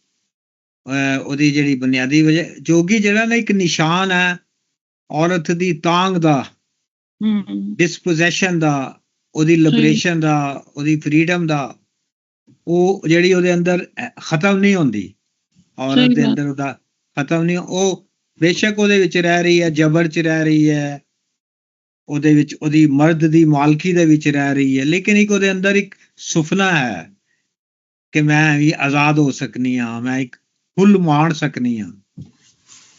ਉਹਦੀ ਜਿਹੜੀ ਬੁਨਿਆਦੀ ਵਜ੍ਹਾ, ਜੋਗੀ ਜਿਹੜਾ ਨਾ ਇੱਕ ਨਿਸ਼ਾਨ ਹੈ ਔਰਤ ਦੀ ਤਾਂਗ ਦਾ, ਡਿਸਪੋਜੈਸ਼ਨ ਦਾ, ਉਹਦੀ ਲਿਬਰੇਸ਼ਨ ਦਾ, ਉਹਦੀ ਫਰੀਡਮ ਦਾ, ਉਹ ਜਿਹੜੀ ਉਹਦੇ ਅੰਦਰ ਖਤਮ ਨਹੀਂ ਹੁੰਦੀ, ਔਰਤ ਦੇ ਅੰਦਰ ਉਹਦਾ ਖਤਮ ਨਹੀਂ। ਉਹ ਬੇਸ਼ੱਕ ਉਹਦੇ ਵਿੱਚ ਰਹਿ ਰਹੀ ਹੈ, ਜਬਰ 'ਚ ਰਹਿ ਰਹੀ ਹੈ, ਉਹਦੇ ਵਿੱਚ ਉਹਦੀ ਮਰਦ ਦੀ ਮਾਲਕੀ ਦੇ ਵਿੱਚ ਰਹਿ ਰਹੀ ਹੈ, ਲੇਕਿਨ ਇੱਕ ਉਹਦੇ ਅੰਦਰ ਇੱਕ ਸੁਪਨਾ ਹੈ ਕਿ ਮੈਂ ਵੀ ਆਜ਼ਾਦ ਹੋ ਸਕਨੀ ਹਾਂ, ਮੈਂ ਇੱਕ ਫੁੱਲ ਮਾਣ ਸਕਨੀ ਹਾਂ।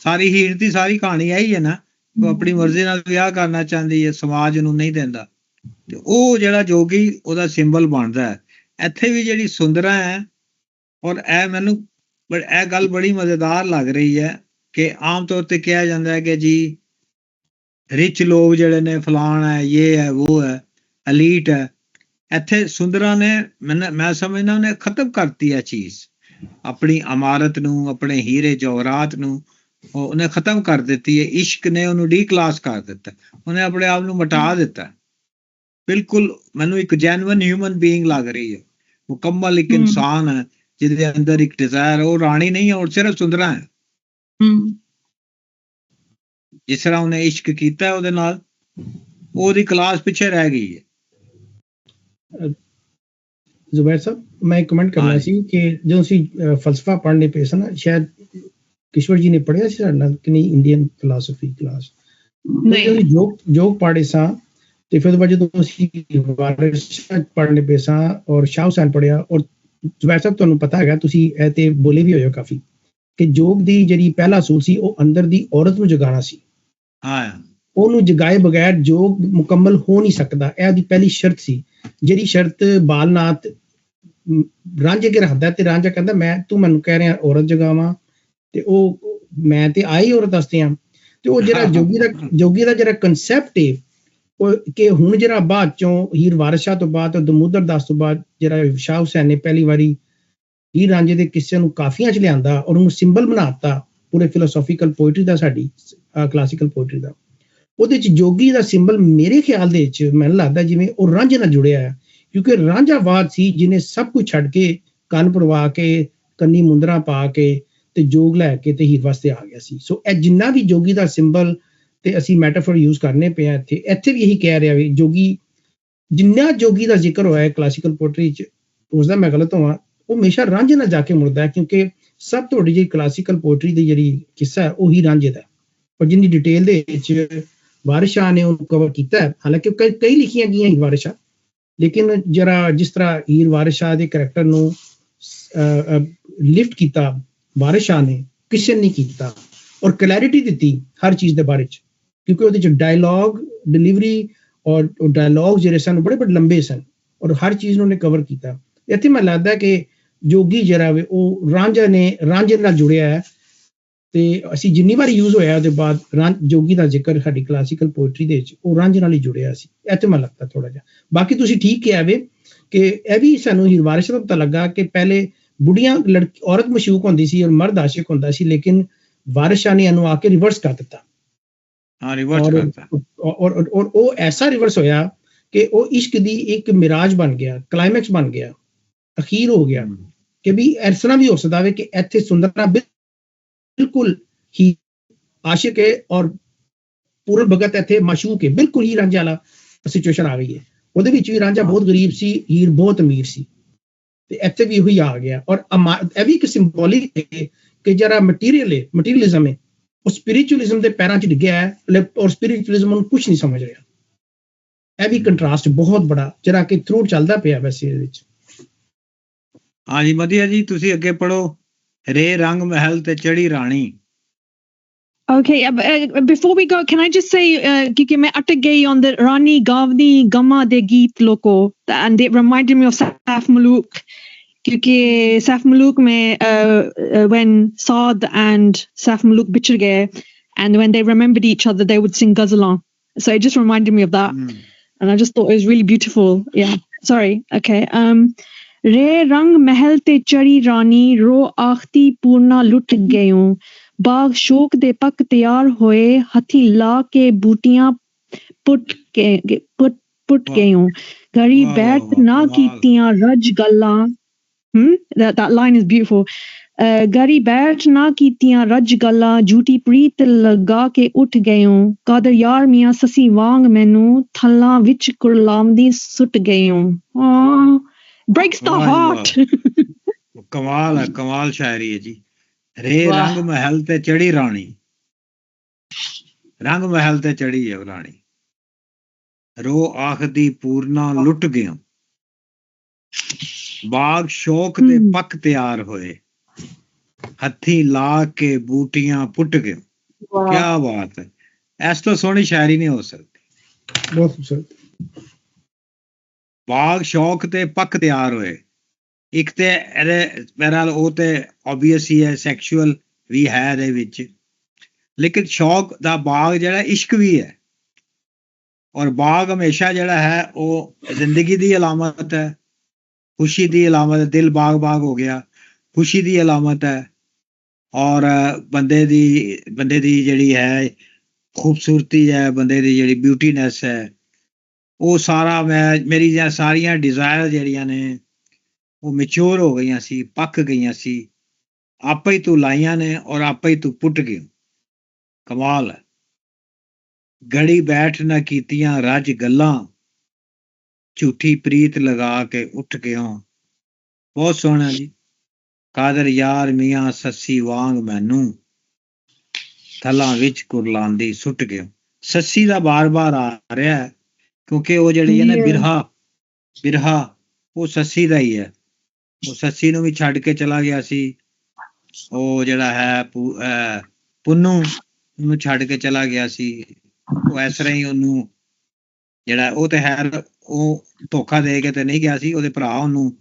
ਸਾਰੀ ਹੀਰ ਦੀ ਸਾਰੀ ਕਹਾਣੀ ਇਹੀ ਹੈ ਨਾ, ਉਹ ਆਪਣੀ ਮਰਜ਼ੀ ਨਾਲ ਵਿਆਹ ਕਰਨਾ ਚਾਹੁੰਦੀ ਹੈ, ਸਮਾਜ ਨੂੰ ਨਹੀਂ ਦਿੰਦਾ, ਤੇ ਉਹ ਜਿਹੜਾ ਜੋਗੀ ਉਹਦਾ ਸਿੰਬਲ ਬਣਦਾ ਹੈ। ਇੱਥੇ ਵੀ ਜਿਹੜੀ ਸੁੰਦਰਾ ਹੈ, ਔਰ ਇਹ ਮੈਨੂੰ ਇਹ ਗੱਲ ਬੜੀ ਮਜ਼ੇਦਾਰ ਲੱਗ ਰਹੀ ਹੈ ਕਿ ਆਮ ਤੌਰ ਤੇ ਕਿਹਾ ਜਾਂਦਾ ਹੈ ਕਿ ਜੀ ਰਿਚ ਲੋਕ ਜਿਹੜੇ ਨੇ ਫਲਾਣ ਹੈ, ਇਹ ਹੈ, ਉਹ ਹੈ, ਐਲੀਟ ਹੈ। ਇੱਥੇ ਸੁੰਦਰਾ ਨੇ ਮੈਂ ਸਮਝਦਾ ਉਹਨੇ ਖਤਮ ਕਰਤੀ ਇਹ ਚੀਜ਼, ਆਪਣੀ ਇਮਾਰਤ ਨੂੰ, ਆਪਣੇ ਹੀਰੇ ਜਵਾਹਰਾਤ ਨੂੰ ਉਹਨੇ ਖਤਮ ਕਰ ਦਿੱਤੀ ਹੈ। ਇਸ਼ਕ ਨੇ ਉਹਨੂੰ ਡੀ ਕਲਾਸ ਕਰ ਦਿੱਤਾ, ਉਹਨੇ ਆਪਣੇ ਆਪ ਨੂੰ ਮਿਟਾ ਦਿੱਤਾ। ਬਿਲਕੁਲ ਮੈਨੂੰ ਇੱਕ ਜੈਨੂਅਨ ਹਿਊਮਨ ਬੀਇੰਗ ਲੱਗ ਰਹੀ ਹੈ, ਮੁਕੰਮਲ ਇੱਕ ਇਨਸਾਨ ਹੈ ਜਿਹਦੇ ਅੰਦਰ ਇੱਕ ਡਿਜ਼ਾਇਰ। ਉਹ ਰਾਣੀ ਨਹੀਂ ਹੈ, ਉਹ ਸਿਰਫ ਸੁੰਦਰਾ ਹੈ। ਜਿਸ ਤਰ੍ਹਾਂ ਉਹਨੇ ਇਸ਼ਕ ਕੀਤਾ ਉਹਦੇ ਨਾਲ, ਉਹਦੀ ਕਲਾਸ ਪਿੱਛੇ ਰਹਿ ਗਈ ਹੈ। ਜ਼ੁਬੈਰ ਸਾਹਿਬ, ਮੈਂ ਇੱਕ ਕਮੈਂਟ ਕਰਨਾ ਸੀ ਕਿ ਜਦੋਂ ਅਸੀਂ ਫਲਸਫਾ ਪੜ੍ਹਨੇ ਪਏ ਸਨ, ਸ਼ਾਇਦ ਕਿਸ਼ਵਰ ਜੀ ਨੇ ਪੜ੍ਹਿਆ ਸੀ ਸਾਡੇ ਨਾਲ ਕਿ ਨਹੀਂ, ਇੰਡੀਅਨ ਫਿਲਾਸਫੀ ਕਲਾਸ ਜੋਗ ਪੜ੍ਹੇ ਸਾਂ, ਤੇ ਫਿਰ ਉਹਦੇ ਬਾਅਦ ਜਦੋਂ ਅਸੀਂ ਵਾਰਿਸ ਪੜ੍ਹਨੇ ਪਏ ਸਾਂ ਔਰ ਸ਼ਾਹ ਹੁਸੈਨ ਪੜ੍ਹਿਆ, ਔਰ ਜ਼ੁਬੈਰ ਸਾਹਿਬ ਤੁਹਾਨੂੰ ਪਤਾ ਹੈਗਾ, ਤੁਸੀਂ ਇਹ ਤੇ ਬੋਲੇ ਵੀ ਹੋਏ ਹੋ ਕਾਫੀ, ਕਿ ਜੋਗ ਦੀ ਜਿਹੜੀ ਪਹਿਲਾ ਅਸੂਲ ਸੀ ਉਹ ਅੰਦਰ ਦੀ ਔਰਤ ਨੂੰ ਜਗਾਉਣਾ ਸੀ। ਉਹਨੂੰ ਜਗਾਏ ਬਗੈਰ ਜੋਗ ਮੁਕੰਮਲ ਹੋ ਨਹੀਂ ਸਕਦਾ। ਇਹ ਦੀ ਪਹਿਲੀ ਸ਼ਰਤ ਸੀ, ਜਿਹੜੀ ਸ਼ਰਤ ਬਾਲਨਾਥ ਰਾਂਝੇ ਕੇ ਰੱਖਦਾ, ਤੇ ਰਾਂਝਾ ਕਹਿੰਦਾ ਤੂੰ ਮੈਨੂੰ ਕਹਿ ਰਿਹਾ ਔਰਤ ਜਗਾਵਾਂ, ਤੇ ਉਹ ਮੈਂ ਤੇ ਆਈ ਔਰਤ ਦੱਸਦੇ ਆ। ਤੇ ਉਹ ਜਿਹੜਾ ਜੋਗੀ ਦਾ ਜਿਹੜਾ ਕਨਸੈਪਟ ਹੈ, ਉਹ ਕਿ ਹੁਣ ਜਿਹੜਾ ਬਾਅਦ ਚੋਂ ਹੀਰ ਵਾਰਿਸ ਸ਼ਾਹ ਤੋਂ ਬਾਅਦ, ਦਮੋਦਰ ਦਾਸ ਤੋਂ ਬਾਅਦ, ਜਿਹੜਾ ਸ਼ਾਹ ਹੁਸੈਨ ਨੇ ਪਹਿਲੀ ਵਾਰੀ ਹੀਰ ਰਾਂਝੇ ਦੇ ਕਿੱਸੇ ਨੂੰ ਕਾਫੀਆਂ 'ਚ ਲਿਆਂਦਾ ਔਰ ਉਹਨੂੰ ਸਿੰਬਲ ਬਣਾ ਦਿੱਤਾ ਪੂਰੇ ਫਿਲੋਸੋਫੀਕਲ ਪੋਇਟਰੀ ਦਾ, ਸਾਡੀ ਕਲਾਸੀਕਲ ਪੋਇਟਰੀ ਦਾ। ਉਹਦੇ 'ਚ ਜੋਗੀ ਦਾ ਸਿੰਬਲ ਮੇਰੇ ਖਿਆਲ ਦੇ ਵਿੱਚ ਮੈਨੂੰ ਲੱਗਦਾ ਜਿਵੇਂ ਉਹ ਰਾਂਝੇ ਨਾਲ ਜੁੜਿਆ ਹੈ, ਕਿਉਂਕਿ ਰਾਂਝਾਵਾਦ ਸੀ ਜਿਹਨੇ ਸਭ ਕੁਝ ਛੱਡ ਕੇ, ਕੰਨ ਪਰਵਾ ਕੇ, ਕੰਨੀ ਮੁੰਦਰਾਂ ਪਾ ਕੇ ਤੇ ਜੋਗ ਲੈ ਕੇ ਤੇ ਹੀਰ ਵਾਸਤੇ ਆ ਗਿਆ ਸੀ। ਸੋ ਇਹ ਜਿੰਨਾ ਵੀ ਜੋਗੀ ਦਾ ਸਿੰਬਲ ਤੇ ਅਸੀਂ ਮੈਟਾਫੋਰ ਯੂਜ਼ ਕਰਨੇ ਪਏ ਆ ਇੱਥੇ ਵੀ ਇਹੀ ਕਹਿ ਰਿਹਾ ਵੀ ਜੋਗੀ, ਜਿੰਨਾ ਜੋਗੀ ਦਾ ਜ਼ਿਕਰ ਹੋਇਆ ਹੈ ਕਲਾਸੀਕਲ ਪੋਇਟਰੀ 'ਚ, ਉਸਦਾ ਮੈਂ ਗਲਤ ਹੋਵਾਂ, ਉਹ ਹਮੇਸ਼ਾ ਰਾਂਝੇ ਨਾਲ ਜਾ ਕੇ ਮੁੜਦਾ ਹੈ, ਕਿਉਂਕਿ ਸਭ ਤੋਂ ਵੱਡੀ ਜਿਹੜੀ ਕਲਾਸੀਕਲ ਪੋਇਟਰੀ ਦੀ ਜਿਹੜੀ ਕਿੱਸਾ ਹੈ ਉਹੀ ਰਾਂਝੇ ਦਾ, ਔਰ ਜਿੰਨੀ ਡਿਟੇਲ ਦੇ ਵਿੱਚ ਵਾਰਿਸ ਸ਼ਾਹ ਨੇ ਉਹਨੂੰ ਕਵਰ ਕੀਤਾ ਹੈ। ਹਾਲਾਂਕਿ ਕਈ ਲਿਖੀਆਂ ਗਈਆਂ ਹੀਰ ਵਾਰਿਸ ਸ਼ਾਹ, ਲੇਕਿਨ ਜਰਾ ਜਿਸ ਤਰ੍ਹਾਂ ਹੀਰ ਵਾਰਿਸ ਸ਼ਾਹ ਦੇ ਕਰੈਕਟਰ ਨੂੰ ਲਿਫਟ ਕੀਤਾ ਵਾਰਿਸ ਸ਼ਾਹ ਨੇ, ਕਿਸੇ ਨੇ ਕੀਤਾ, ਔਰ ਕਲੈਰਿਟੀ ਦਿੱਤੀ ਹਰ ਚੀਜ਼ ਦੇ ਬਾਰੇ 'ਚ, ਕਿਉਂਕਿ ਉਹਦੇ 'ਚ ਡਾਇਲੌਗ ਡਿਲੀਵਰੀ ਔਰ ਡਾਇਲੌਗ ਜਿਹੜੇ ਸਨ ਬੜੇ ਲੰਬੇ ਸਨ, ਔਰ ਹਰ ਚੀਜ਼ ਨੂੰ ਉਹਨੇ ਕਵਰ ਕੀਤਾ। ਇੱਥੇ ਮੈਨੂੰ ਲੱਗਦਾ ਕਿ ਜੋਗੀ ਜਿਹੜਾ ਵੇ ਉਹ ਰਾਂਝੇ ਨਾਲ ਜੁੜਿਆ ਹੈ, ਤੇ ਅਸੀਂ ਜਿੰਨੀ ਵਾਰੀ ਯੂਜ਼ ਹੋਇਆ ਉਹਦੇ ਬਾਅਦ ਜੋਗੀ ਦਾ ਜ਼ਿਕਰ ਸਾਡੀ ਕਲਾਸੀਕਲ ਪੋਇਟਰੀ ਦੇ ਵਿੱਚ ਉਹ ਰਾਂਝੇ ਨਾਲ ਹੀ ਜੁੜਿਆ ਸੀ। ਇੱਥੇ ਮੈਨੂੰ ਲੱਗਦਾ ਥੋੜਾ ਜਿਹਾ। ਬਾਕੀ ਤੁਸੀਂ ਠੀਕ ਕਿਹਾ ਵੇ ਕਿ ਇਹ ਵੀ ਸਾਨੂੰ ਹੀਰ ਵਾਰਿਸ ਸ਼ਾਹ ਤੋਂ ਪਤਾ ਲੱਗਾ ਕਿ ਪਹਿਲੇ ਬੁੱਢੀਆਂ ਔਰਤ ਮਸ਼ੂਕ ਹੁੰਦੀ ਸੀ ਔਰ ਮਰਦ ਆਸ਼ਿਕ ਹੁੰਦਾ ਸੀ, ਲੇਕਿਨ ਵਾਰਿਸ ਸ਼ਾਹ ਨੇ ਇਹਨੂੰ ਆ ਕੇ ਰਿਵਰਸ ਕਰ ਦਿੱਤਾ। ਔਰ ਉਹ ਐਸਾ ਰਿਵਰਸ ਹੋਇਆ ਕਿ ਉਹ ਇਸ਼ਕ ਦੀ ਇੱਕ ਮਿਰਾਜ ਬਣ ਗਿਆ, ਕਲਾਈਮੈਕਸ ਬਣ ਗਿਆ, ਅਖੀਰ ਹੋ ਗਿਆ, ਕਿ ਵੀ ਇਸ ਤਰ੍ਹਾਂ ਵੀ ਹੋ ਸਕਦਾ ਵੇ ਕਿ ਇੱਥੇ ਸੁੰਦਰਤਾ ਬਿਲਕੁਲ ਹੀ ਆਸ਼ਿਕ ਹੈ ਔਰ ਪੂਰਨ ਭਗਤ ਇੱਥੇ ਮਾਸ਼ੂਕ ਹੈ, ਬਿਲਕੁਲ ਹੀ ਰਾਂਝਾ ਵਾਲਾ ਸਿਚੁਏਸ਼ਨ ਆ ਗਈ ਹੈ। ਉਹਦੇ ਵਿੱਚ ਵੀ ਰਾਂਝਾ ਬਹੁਤ ਗਰੀਬ ਸੀ, ਹੀਰ ਬਹੁਤ ਅਮੀਰ ਸੀ, ਤੇ ਇੱਥੇ ਵੀ ਉਹੀ ਆ ਗਿਆ। ਔਰ ਇਹ ਵੀ ਇੱਕ ਸਿੰਬੋਲਿਕ ਹੈ ਕਿ ਜਿਹੜਾ ਮਟੀਰੀਅਲਿਜ਼ਮ ਹੈ ਉਹ ਸਪਿਰਿਚੁਅਲਿਜ਼ਮ ਦੇ ਪੈਰਾਂ 'ਚ ਡਿੱਗਿਆ ਹੈ, ਔਰ ਸਪਿਰਿਚੁਅਲਿਜ਼ਮ ਨੂੰ ਕੁਝ ਨਹੀਂ ਸਮਝ ਰਿਹਾ। ਇਹ ਵੀ ਕੰਟਰਾਸਟ ਬਹੁਤ ਬੜਾ ਜਿਹੜਾ ਕਿ ਥਰੂ ਚੱਲਦਾ ਪਿਆ ਵੈਸੇ ਇਹਦੇ ਵਿੱਚ। ਹਾਂਜੀ ਵਧੀਆ ਜੀ, ਤੁਸੀਂ ਅੱਗੇ ਪੜ੍ਹੋ। ਰੇ ਰੰਗ ਮਹਿਲ ਤੇ ਚੜੀ ਰਾਣੀ। Okay, before we go, can I just say ਕਿ ਮੈਂ ਅਟਕ ਗਈ on the ਰਾਣੀ ਗਾਵਨੀ ਗਮਾ ਦੇ ਗੀਤ ਲੋਕੋ, and it reminded me of Saif Malook, क्योंकि Saif Malook में when Saad and Saif Malook बिछड़ गए, and when they remembered each other they would sing ghazlan, so it just reminded me of that. And I just thought it was really beautiful. Yeah, sorry. Okay. रे रंग महल ते चढ़ी रानी, रो आखती पूर्णा लुट गयूं, बाग शोक दे पक तैयार होए, हथी ला के बूटियां ਪੁੱਟ ਗਇਓ ਗਰੀ ਬੈਠ ਨਾ ਕੀਤੀਆਂ ਰਜ ਗੱਲਾਂ that line is beautiful ਗਰੀ ਬੈਠ ਨਾ ਕੀਤੀਆਂ ਰਜ ਗੱਲਾਂ ਝੂਠੀ ਪ੍ਰੀਤ ਲਗਾ ਕੇ ਉੱਠ ਗਇਓ ਕਾਦਰ ਯਾਰ ਮੀਆਂ ਸੱਸੀ ਵਾਂਗ ਮੈਨੂੰ ਥੱਲਾਂ ਵਿੱਚ ਕੁਰਲਾਉਂਦੀ ਸੁੱਟ ਗਇਓ breaks the heart ਕਮਾਲ ਹੈ, ਕਮਾਲ ਸ਼ਾਇਰੀ ਹੈ ਜੀ। ਰੇ ਰੰਗ ਮਹਿਲ ਤੇ ਚੜੀ ਰਾਣੀ, ਰੰਗ ਮਹਿਲ ਤੇ ਚੜੀ ਹੈ ਰਾਣੀ, ਰੋ ਆਖਦੀ ਪੂਰਨਾ ਲੁੱਟ ਗਿਆ, ਬਾਗ ਸ਼ੌਕ ਦੇ ਪੱਕ ਤਿਆਰ ਹੋਏ, ਹੱਥੀ ਲਾ ਕੇ ਬੂਟੀਆਂ ਪੁੱਟ ਗਏ। ਕਿਆ ਬਾਤ ਹੈ, ਇਸ ਤੋਂ ਸੋਹਣੀ ਸ਼ਾਇਰੀ ਨਹੀਂ ਹੋ ਸਕਦੀ। ਬਹੁਤ ਖੂਬਸੂਰਤ। ਬਾਗ ਸ਼ੌਕ ਤੇ ਪੱਕ ਤਿਆਰ ਹੋਏ, ਇੱਕ ਤੇ ਇਹਦੇ ਬਹਿਰਹਾਲ ਉਹ ਤੇ ਓਬਵੀਅਸ ਹੀ ਹੈ, ਸੈਕਸ਼ੂਅਲ ਵੀ ਹੈ ਇਹਦੇ ਵਿੱਚ, ਲੇਕਿਨ ਸ਼ੌਕ ਦਾ ਬਾਗ ਜਿਹੜਾ ਇਸ਼ਕ ਵੀ ਹੈ, ਔਰ ਬਾਗ ਹਮੇਸ਼ਾ ਜਿਹੜਾ ਹੈ ਉਹ ਜ਼ਿੰਦਗੀ ਦੀ ਅਲਾਮਤ ਹੈ, ਖੁਸ਼ੀ ਦੀ ਅਲਾਮਤ ਹੈ। ਦਿਲ ਬਾਗ ਬਾਗ ਹੋ ਗਿਆ, ਖੁਸ਼ੀ ਦੀ ਅਲਾਮਤ ਹੈ, ਔਰ ਬੰਦੇ ਦੀ ਜਿਹੜੀ ਹੈ ਖੂਬਸੂਰਤੀ ਹੈ, ਬੰਦੇ ਦੀ ਜਿਹੜੀ ਬਿਊਟੀਨੈਸ ਹੈ, ਉਹ ਸਾਰਾ ਮੇਰੀ ਸਾਰੀਆਂ ਡਿਜ਼ਾਇਰ ਜਿਹੜੀਆਂ ਨੇ ਉਹ ਮੈਚੋਰ ਹੋ ਗਈਆਂ ਸੀ, ਪੱਕ ਗਈਆਂ ਸੀ, ਆਪੇ ਹੀ ਤੂੰ ਲਾਈਆਂ ਨੇ ਔਰ ਆਪੇ ਹੀ ਤੂੰ ਪੁੱਟ ਗਈ। ਕਮਾਲ ਹੈ। ਗੜੀ ਬੈਠ ਨਾ ਕੀਤੀਆਂ ਰੱਜ ਗੱਲਾਂ, ਝੂਠੀ ਪ੍ਰੀਤ ਲਗਾ ਕੇ ਉੱਠ ਗਿਓ। ਬਹੁਤ ਸੋਹਣਾ ਜੀ। ਕਾਦਰ ਯਾਰ ਮੀਆਂ ਸੱਸੀ ਵਾਂਗ ਮੈਨੂੰ ਥਲਾਂ ਵਿੱਚ ਕੁਰਲਾਂਦੀ ਸੁੱਟ ਗਿਓ। ਸੱਸੀ ਦਾ ਬਾਰ-ਬਾਰ ਆ ਰਿਹਾ ਹੈ ਕਿਉਂਕਿ ਉਹ ਜਿਹੜੀ ਹੈ ਨਾ ਬਿਰਹਾ ਉਹ ਸੱਸੀ ਦਾ ਹੀ ਹੈ। ਉਹ ਸੱਸੀ ਨੂੰ ਵੀ ਛੱਡ ਕੇ ਚਲਾ ਗਿਆ ਸੀ, ਉਹ ਜਿਹੜਾ ਹੈ ਪੁੰਨੂ ਨੂੰ ਛੱਡ ਕੇ ਚਲਾ ਗਿਆ ਸੀ। ਉਹ ਇਸ ਤਰ੍ਹਾਂ ਹੀ ਉਹਨੂੰ ਜਿਹੜਾ ਉਹ ਤੇ ਹੈ ਉਹ ਧੋਖਾ ਦੇ ਕੇ ਤੇ ਨਹੀਂ ਗਿਆ ਸੀ, ਉਹਦੇ ਭਰਾ ਉਹਨੂੰ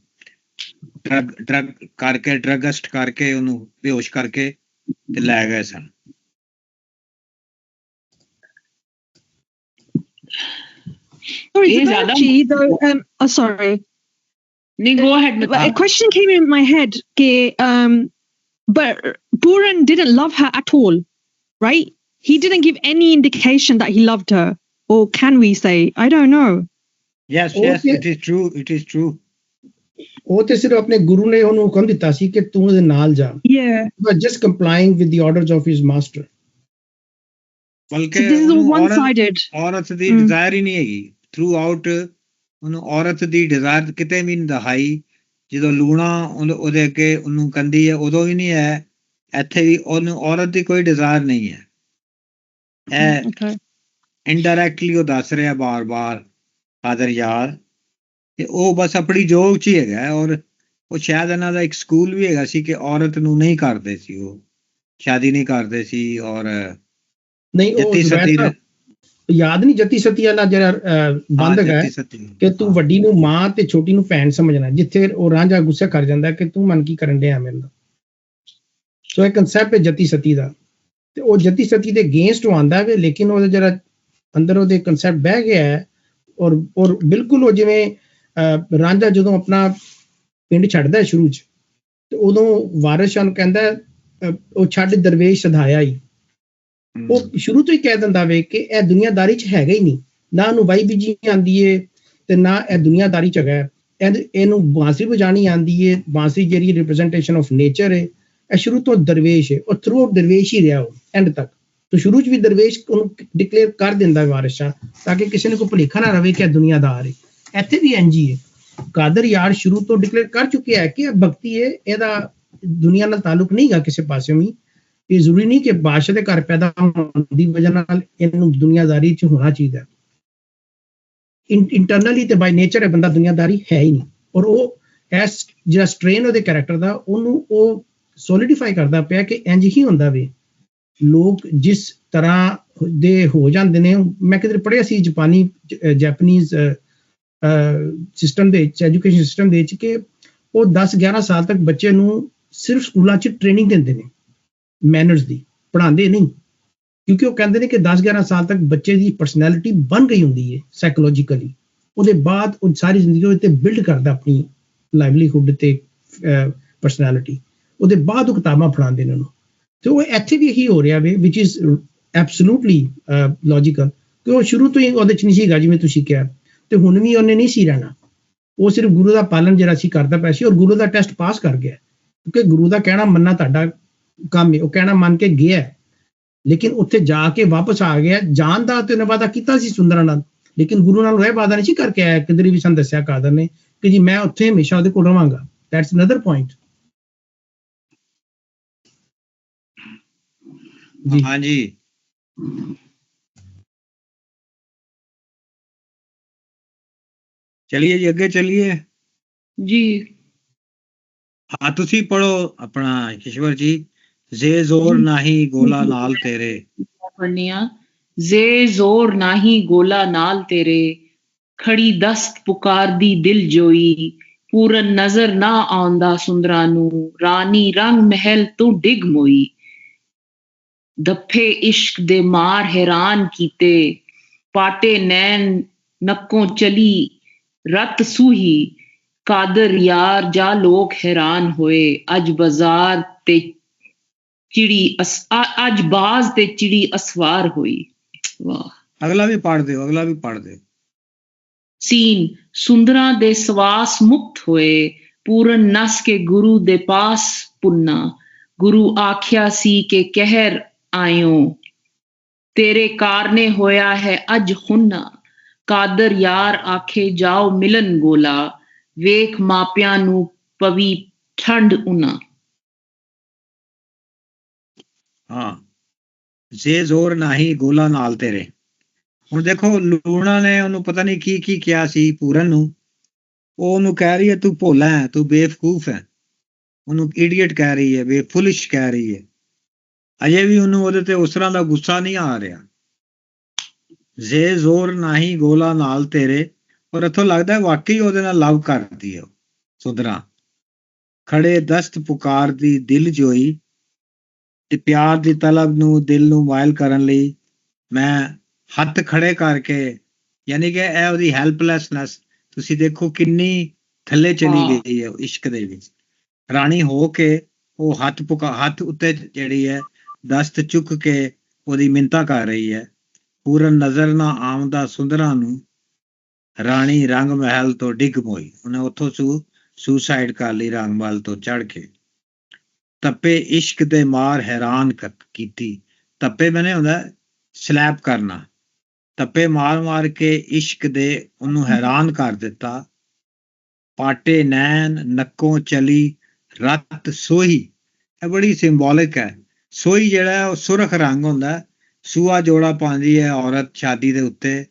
ਡਰਗ ਕਰਕੇ ਡਰਗਸਟ ਕਰਕੇ ਉਹਨੂੰ ਬੇਹੋਸ਼ ਕਰਕੇ ਤੇ ਲੈ ਗਏ ਸਨ। Sorry. No, go ahead. A question came in my head. But Puran didn't love her at all, right? He didn't give any indication that he loved her. Or can we say? I don't know. Yes, it is true. It is true. ਉਹ ਤੇ ਸਿਰਫ ਆਪਣੇ ਗੁਰੂ ਨੇ ਉਹਨੂੰ ਹੁਕਮ ਦਿੱਤਾ ਸੀ ਕਿ ਤੂੰ ਉਹਦੇ ਨਾਲ ਜਾ। Yeah. But just complying with the orders of his master. ਬਲਕਿ this is one-sided. ਔਰਤ ਦੀ ਡਿਜ਼ਾਇਰ ਹੀ ਨਹੀਂ ਹੈਗੀ ਥਰੂ ਆਊਟ। ਉਹਨੂੰ ਔਰਤ ਦੀ ਡਿਜ਼ਾਇਰ ਕਿਤੇ ਵੀ ਨਹੀਂ ਦਿਖਾਈ। ਜਦੋਂ ਲੂਣਾ ਉਹਦੇ ਅੱਗੇ ਉਹਨੂੰ ਕੰਦੀ ਹੈ ਉਦੋਂ ਵੀ ਨਹੀਂ ਹੈ, ਇੱਥੇ ਵੀ ਉਹਨੂੰ ਔਰਤ ਦੀ ਕੋਈ ਡਿਜ਼ਾਇਰ ਨਹੀਂ ਹੈ। ਇਹ ਇਨਡਾਇਰੈਕਟਲੀ ਉਹ ਦੱਸ ਰਿਹਾ ਬਾਰ-ਬਾਰ ਕਾਦਰ ਯਾਰ ਕਿ ਉਹ ਬਸ ਆਪਣੀ ਜੋਗ 'ਚ ਹੀ ਹੈਗਾ। ਔਰ ਉਹ ਸ਼ਾਇਦ ਇਹਨਾਂ ਦਾ ਇੱਕ ਸਕੂਲ ਵੀ ਹੈਗਾ ਸੀ ਕਿ ਔਰਤ ਨੂੰ ਨਹੀਂ ਕਰਦੇ ਸੀ, ਉਹ ਸ਼ਾਦੀ ਨਹੀਂ ਕਰਦੇ ਸੀ। ਔਰ ਨਹੀਂ ਉਹ ਯਾਦ ਨਹੀਂ ਜੱਤੀ ਸਤੀ ਵਾਲਾ ਜਿਹੜਾ ਬੰਦ ਹੈਗਾ ਕਿ ਤੂੰ ਵੱਡੀ ਨੂੰ ਮਾਂ ਤੇ ਛੋਟੀ ਨੂੰ ਭੈਣ ਸਮਝਣਾ, ਜਿੱਥੇ ਉਹ ਰਾਂਝਾ ਗੁੱਸਾ ਕਰ ਜਾਂਦਾ ਕਿ ਤੂੰ ਮਨ ਕੀ ਕਰਨ ਡਿਆ ਮੇਰੇ ਨਾਲ। ਸੋ ਇਹ ਕਨਸੈਪਟ ਹੈ ਜੱਤੀ ਸਤੀ ਦਾ, ਤੇ ਉਹ ਜੱਤੀ ਸਤੀ ਦੇ ਅਗੇਂਸਟ ਆਉਂਦਾ ਵੇ, ਲੇਕਿਨ ਉਹਦਾ ਜਿਹੜਾ ਅੰਦਰ ਉਹਦੇ ਕਨਸੈਪਟ ਬਹਿ ਗਿਆ ਹੈ। ਔਰ ਬਿਲਕੁਲ ਉਹ ਜਿਵੇਂ ਰਾਂਝਾ ਜਦੋਂ ਆਪਣਾ ਪਿੰਡ ਛੱਡਦਾ ਸ਼ੁਰੂ 'ਚ, ਤੇ ਉਦੋਂ ਵਾਰਿਸ ਸ਼ਾਹ ਨੂੰ ਕਹਿੰਦਾ ਉਹ ਛੱਡ ਦਰਵੇਸ਼ ਸਧਾਇਆ ਹੀ। ਉਹ ਸ਼ੁਰੂ ਤੋਂ ਹੀ ਕਹਿ ਦਿੰਦਾ ਵੇ ਕਿ ਇਹ ਦੁਨੀਆਦਾਰੀ 'ਚ ਹੈਗਾ ਹੀ ਨਹੀਂ, ਨਾ ਉਹਨੂੰ ਵਾਈ ਬੀਜੀ ਆਉਂਦੀ ਏ ਤੇ ਨਾ ਇਹ ਦੁਨੀਆਦਾਰੀ 'ਚ ਹੈਗਾ। ਇਹਨੂੰ ਬਾਂਸਰੀ ਵਜਾਣੀ ਆਉਂਦੀ ਏ, ਬਾਂਸਰੀ ਜਿਹੜੀ ਰਿਪਰੈਜ਼ੈਂਟੇਸ਼ਨ ਆਫ ਨੇਚਰ ਹੈ। ਇਹ ਸ਼ੁਰੂ ਤੋਂ ਦਰਵੇਸ਼ ਹੈ, ਉਹ ਥਰੂ ਆਊਟ ਦਰਵੇਸ਼ ਹੀ ਰਿਹਾ ਉਹ ਐਂਡ ਤੱਕ। तो शुरू च भी दरवेश ਉਹਨੂੰ ਡਿਕਲੇਅਰ ਕਰ ਦਿੰਦਾ ਵਾਰਿਸ ਸ਼ਾਹ ਤਾਂ ਕਿ ਕਿਸੇ ਨੂੰ ਕੋਈ ਭੁਲੇਖਾ ਨਾ ਰਵੇ ਕਿ ਦੁਨੀਆਦਾਰ ਹੈ। ਇੱਥੇ ਵੀ ਇੰਜ ਹੀ ਹੈ। ਕਾਦਰ ਯਾਰ ਸ਼ੁਰੂ ਤੋਂ ਡਿਕਲੇਅਰ ਕਰ ਚੁੱਕਿਆ ਹੈ ਕਿ ਇਹ ਭਗਤੀ ਹੈ, ਇਹਦਾ ਦੁਨੀਆ ਨਾਲ ਤਾਲੁਕ ਨਹੀਂ ਗਾ ਕਿਸੇ ਪਾਸੇ ਵੀ। ਇਹ ਜ਼ਰੂਰੀ ਨਹੀਂ ਕਿ ਬਾਦਸ਼ਾਹ ਦੇ ਘਰ ਪੈਦਾ ਹੋਣ ਦੀ ਵਜ੍ਹਾ ਨਾਲ ਇਹਨੂੰ ਦੁਨੀਆਦਾਰੀ 'ਚ ਹੋਣਾ ਚਾਹੀਦਾ। ਇੰਟਰਨਲੀ ਤੇ ਬਾਈ ਨੇਚਰ ਇਹ ਬੰਦਾ ਦੁਨੀਆਦਾਰੀ ਹੈ ਹੀ ਨਹੀਂ। ਔਰ ਉਹ ਐਸ ਜਿਹੜਾ ਸਟ੍ਰੇਨ ਉਹਦੇ ਕੈਰੈਕਟਰ ਦਾ ਉਹਨੂੰ ਉਹ ਸੋਲੀਡੀਫਾਈ ਕਰਦਾ ਪਿਆ ਕਿ ਇੰਜ ਹੀ ਹੁੰਦਾ ਵੇ। ਲੋਕ ਜਿਸ ਤਰ੍ਹਾਂ ਦੇ ਹੋ ਜਾਂਦੇ ਨੇ, ਮੈਂ ਕਿਧਰ ਪੜ੍ਹਿਆ ਸੀ ਜੈਪਨੀਜ਼ ਸਿਸਟਮ ਦੇ ਵਿੱਚ, ਐਜੂਕੇਸ਼ਨ ਸਿਸਟਮ ਦੇ ਵਿੱਚ, ਕਿ ਉਹ 10-11 ਸਾਲ ਤੱਕ ਬੱਚੇ ਨੂੰ ਸਿਰਫ ਸਕੂਲਾਂ 'ਚ ਟ੍ਰੇਨਿੰਗ ਦਿੰਦੇ ਨੇ ਮੈਨਰਸ ਦੀ, ਪੜ੍ਹਾਉਂਦੇ ਨਹੀਂ। ਕਿਉਂਕਿ ਉਹ ਕਹਿੰਦੇ ਨੇ ਕਿ 10-11 ਸਾਲ ਤੱਕ ਬੱਚੇ ਦੀ ਪਰਸਨੈਲਿਟੀ ਬਣ ਗਈ ਹੁੰਦੀ ਹੈ ਸਾਈਕੋਲੋਜੀਕਲੀ। ਉਹਦੇ ਬਾਅਦ ਉਹ ਸਾਰੀ ਜ਼ਿੰਦਗੀ ਉਹਦੇ 'ਤੇ ਬਿਲਡ ਕਰਦਾ ਆਪਣੀ ਲਾਈਵਲੀਹੁੱਡ ਤੇ ਪਰਸਨੈਲਿਟੀ। ਉਹਦੇ ਬਾਅਦ ਉਹ ਕਿਤਾਬਾਂ ਪੜ੍ਹਾਉਂਦੇ ਨੇ ਉਹਨੂੰ। ਤੇ ਉਹ ਇੱਥੇ ਵੀ ਇਹੀ ਹੋ ਰਿਹਾ ਵੇ, ਵਿਚ ਇਜ਼ ਐਬਸੋਲੂਟਲੀ ਲੌਜੀਕਲ। ਕਿ ਉਹ ਸ਼ੁਰੂ ਤੋਂ ਹੀ ਉਹਦੇ 'ਚ ਨਹੀਂ ਸੀਗਾ ਜਿਵੇਂ ਤੁਸੀਂ ਕਿਹਾ, ਤੇ ਹੁਣ ਵੀ ਉਹਨੇ ਨਹੀਂ ਸੀ ਰਹਿਣਾ। ਉਹ ਸਿਰਫ ਗੁਰੂ ਦਾ ਪਾਲਣ ਜਿਹੜਾ ਸੀ ਕਰਦਾ ਪਿਆ ਸੀ, ਔਰ ਗੁਰੂ ਦਾ ਟੈਸਟ ਪਾਸ ਕਰ ਗਿਆ, ਕਿਉਂਕਿ ਗੁਰੂ ਦਾ ਕਹਿਣਾ ਮੰਨਣਾ ਤੁਹਾਡਾ ਕੰਮ ਹੈ। ਉਹ ਕਹਿਣਾ ਮੰਨ ਕੇ ਗਿਆ, ਲੇਕਿਨ ਉੱਥੇ ਜਾ ਕੇ ਵਾਪਸ ਆ ਗਿਆ। ਜਾਣ ਦਾ ਤੇ ਉਹਨੇ ਵਾਅਦਾ ਕੀਤਾ ਸੀ ਸੁੰਦਰਾਂ ਨਾਲ, ਲੇਕਿਨ ਗੁਰੂ ਨਾਲ ਰਹਿ ਵਾਅਦਾ ਨਹੀਂ ਸੀ ਕਰਕੇ ਆਇਆ। ਕਿਧਰੇ ਵੀ ਸਾਨੂੰ ਦੱਸਿਆ ਕਾਦਰ ਨੇ ਕਿ ਜੀ ਮੈਂ ਉੱਥੇ ਹਮੇਸ਼ਾ ਉਹਦੇ ਕੋਲ ਰਵਾਂਗਾ। That's another point. ਜੀ ਹਾਂਜੀ, ਚਲਿਏ ਜੀ ਅੱਗੇ ਚਲਿਏ। जी ਹਾਂ ਤੁਸੀਂ ਪੜੋ ਆਪਣਾ ਈਸ਼ਵਰ ਜੀ। ਜੇ ਜ਼ੋਰ ਨਾਹੀ ਗੋਲਾ ਨਾਲ ਤੇਰੇ। पढ़निया जे जोर नाही गोला नाल तेरे, खड़ी दस्त पुकार दी दिल जोई, पूरन नजर ना आंदा सुंदरा नू, रानी रंग महल तू डिग मोई। दफे इश्क दे मार हैरान कीते, पाटे नैन नक्कों चली रत सूही, कादर यार जा लोग हैरान होए, अज बाजार ते चिड़ी अज बाज ते चिड़ी असवार हुई। वाह। ਅਗਲਾ ਵੀ ਪੜ ਦਿਓ, ਅਗਲਾ ਵੀ ਪੜ ਦਿਓ। सीन सुंदरा दे सवास मुक्त होए, पूरन नस के गुरु दे पास पुन्ना, गुरु आख्या सी के कहर आयो, तेरे कारने होया है अज खुन्ना, कादर यार आखे जाओ मिलन गोला, वेख मापिया नू पवी ठंड उना। ਹਾਂ, ਜੇ ਜ਼ੋਰ ਨਾਹੀ ਗੋਲਾ ਨਾਲ ਤੇਰੇ। ਹੁਣ ਦੇਖੋ ਲੂਣਾ ਨੇ ਉਹਨੂੰ ਪਤਾ ਨਹੀਂ ਕੀ ਕੀ ਕਿਹਾ ਸੀ ਪੂਰਨ ਨੂੰ। ਉਹ ਉਹਨੂੰ ਕਹਿ ਰਹੀ ਹੈ ਤੂੰ ਭੋਲਾ ਹੈ, ਤੂੰ ਬੇਵਕੂਫ ਹੈ, ਉਹਨੂੰ ਇਡੀਅਟ ਕਹਿ ਰਹੀ ਹੈ, ਬੇਫੁਲਿਸ਼ ਕਹਿ ਰਹੀ ਹੈ। ਅਜੇ ਵੀ ਉਹਨੂੰ ਉਹਦੇ ਤੇ ਉਸ ਤਰ੍ਹਾਂ ਦਾ ਗੁੱਸਾ ਨਹੀਂ ਆ ਰਿਹਾ। ਜੇ ਜ਼ੋਰ ਨਾਹੀ ਗੋਲਾ ਨਾਲ ਤੇਰੇ, ਔਰ ਇੱਥੋਂ ਲੱਗਦਾ ਵਾਕਈ ਉਹਦੇ ਨਾਲ ਲਵ ਕਰਦੀ ਹੈ ਸੁੰਦਰਾਂ। ਖੜੇ ਦਸਤ ਪੁਕਾਰ ਦੀ ਦਿਲ ਜੋਈ, ਤੇ ਪਿਆਰ ਦੀ ਤਲਬ ਨੂੰ, ਦਿਲ ਨੂੰ ਮਾਇਲ ਕਰਨ ਲਈ ਮੈਂ ਹੱਥ ਖੜੇ ਕਰਕੇ, ਯਾਨੀ ਕਿ ਇਹ ਉਹਦੀ ਹੈਲਪਲੈਸਨੈਸ ਤੁਸੀਂ ਦੇਖੋ ਕਿੰਨੀ ਥੱਲੇ ਚਲੀ ਗਈ ਹੈ ਇਸ਼ਕ ਦੇ ਵਿੱਚ। ਰਾਣੀ ਹੋ ਕੇ ਉਹ ਹੱਥ ਉੱਤੇ ਜਿਹੜੀ ਹੈ ਦਸਤ ਚੁੱਕ ਕੇ ਉਹਦੀ ਮਿੰਨਤਾਂ ਕਰ ਰਹੀ ਹੈ। ਪੂਰਨ ਨਜ਼ਰ ਨਾ ਆਉਂਦਾ ਸੁੰਦਰਾਂ ਨੂੰ, ਰਾਣੀ ਰੰਗ ਮਹਿਲ ਤੋਂ ਡਿੱਗ ਮੋਈ। ਉਹਨੇ ਉੱਥੋਂ ਸੁਸਾਈਡ ਕਰ ਲਈ ਰੰਗ ਮਹਿਲ ਤੋਂ ਚੜ੍ਹ ਕੇ। ਤੱਪੇ ਇਸ਼ਕ ਦੇ ਮਾਰ ਹੈਰਾਨ ਕੀਤੀ। ਤੱਪੇ ਮੈਨੇ ਹੁੰਦਾ ਸਲੈਪ ਕਰਨਾ। ਤੱਪੇ ਮਾਰ ਕੇ ਇਸ਼ਕ ਦੇ ਉਹਨੂੰ ਹੈਰਾਨ ਕਰ ਦਿੱਤਾ। ਪਾਟੇ ਨੈਣ ਨੱਕੋਂ ਚਲੀ ਰਤ ਸੋਹੀ। ਇਹ ਬੜੀ ਸਿੰਬੋਲਿਕ ਹੈ। ਸੋਹੀ ਜਿਹੜਾ ਹੈ ਉਹ ਸੁਰਖ ਰੰਗ ਹੁੰਦਾ। ਸੂਆ ਜੋੜਾ ਪਾਉਂਦੀ ਹੈ ਔਰਤ ਸ਼ਾਦੀ ਦੇ ਉੱਤੇ।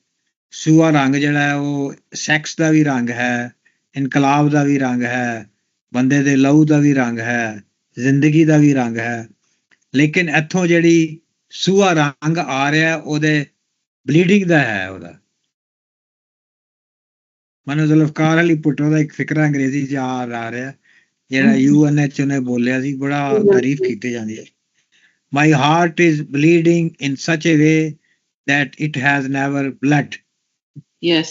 ਸੂਆ ਰੰਗ ਜਿਹੜਾ ਹੈ ਉਹ ਸੈਕਸ ਦਾ ਵੀ ਰੰਗ ਹੈ, ਇਨਕਲਾਬ ਦਾ ਵੀ ਰੰਗ ਹੈ, ਬੰਦੇ ਦੇ ਲਹੂ ਦਾ ਵੀ ਰੰਗ ਹੈ, ਜ਼ਿੰਦਗੀ ਦਾ ਵੀ ਰੰਗ ਹੈ। ਲੇਕਿਨ ਇੱਥੋਂ ਜਿਹੜੀ ਸੂਆ ਰੰਗ ਆ ਰਿਹਾ ਉਹਦੇ ਬਲੀਡਿੰਗ ਦਾ ਹੈ। ਉਹਦਾ ਮੈਨੂੰ ਜ਼ੁਲਫਕਾਰ ਅਲੀ ਭੁੱਟੋ ਦਾ ਇੱਕ ਫਿਕਰਾ ਅੰਗਰੇਜ਼ੀ 'ਚ ਆ ਰਿਹਾ ਜਿਹੜਾ UNH ਨੇ ਬੋਲਿਆ ਸੀ, ਬੜਾ ਤਾਰੀਫ ਕੀਤੀ ਜਾਂਦੀ ਹੈ। My heart is bleeding in such a way that it has never bled. Yes.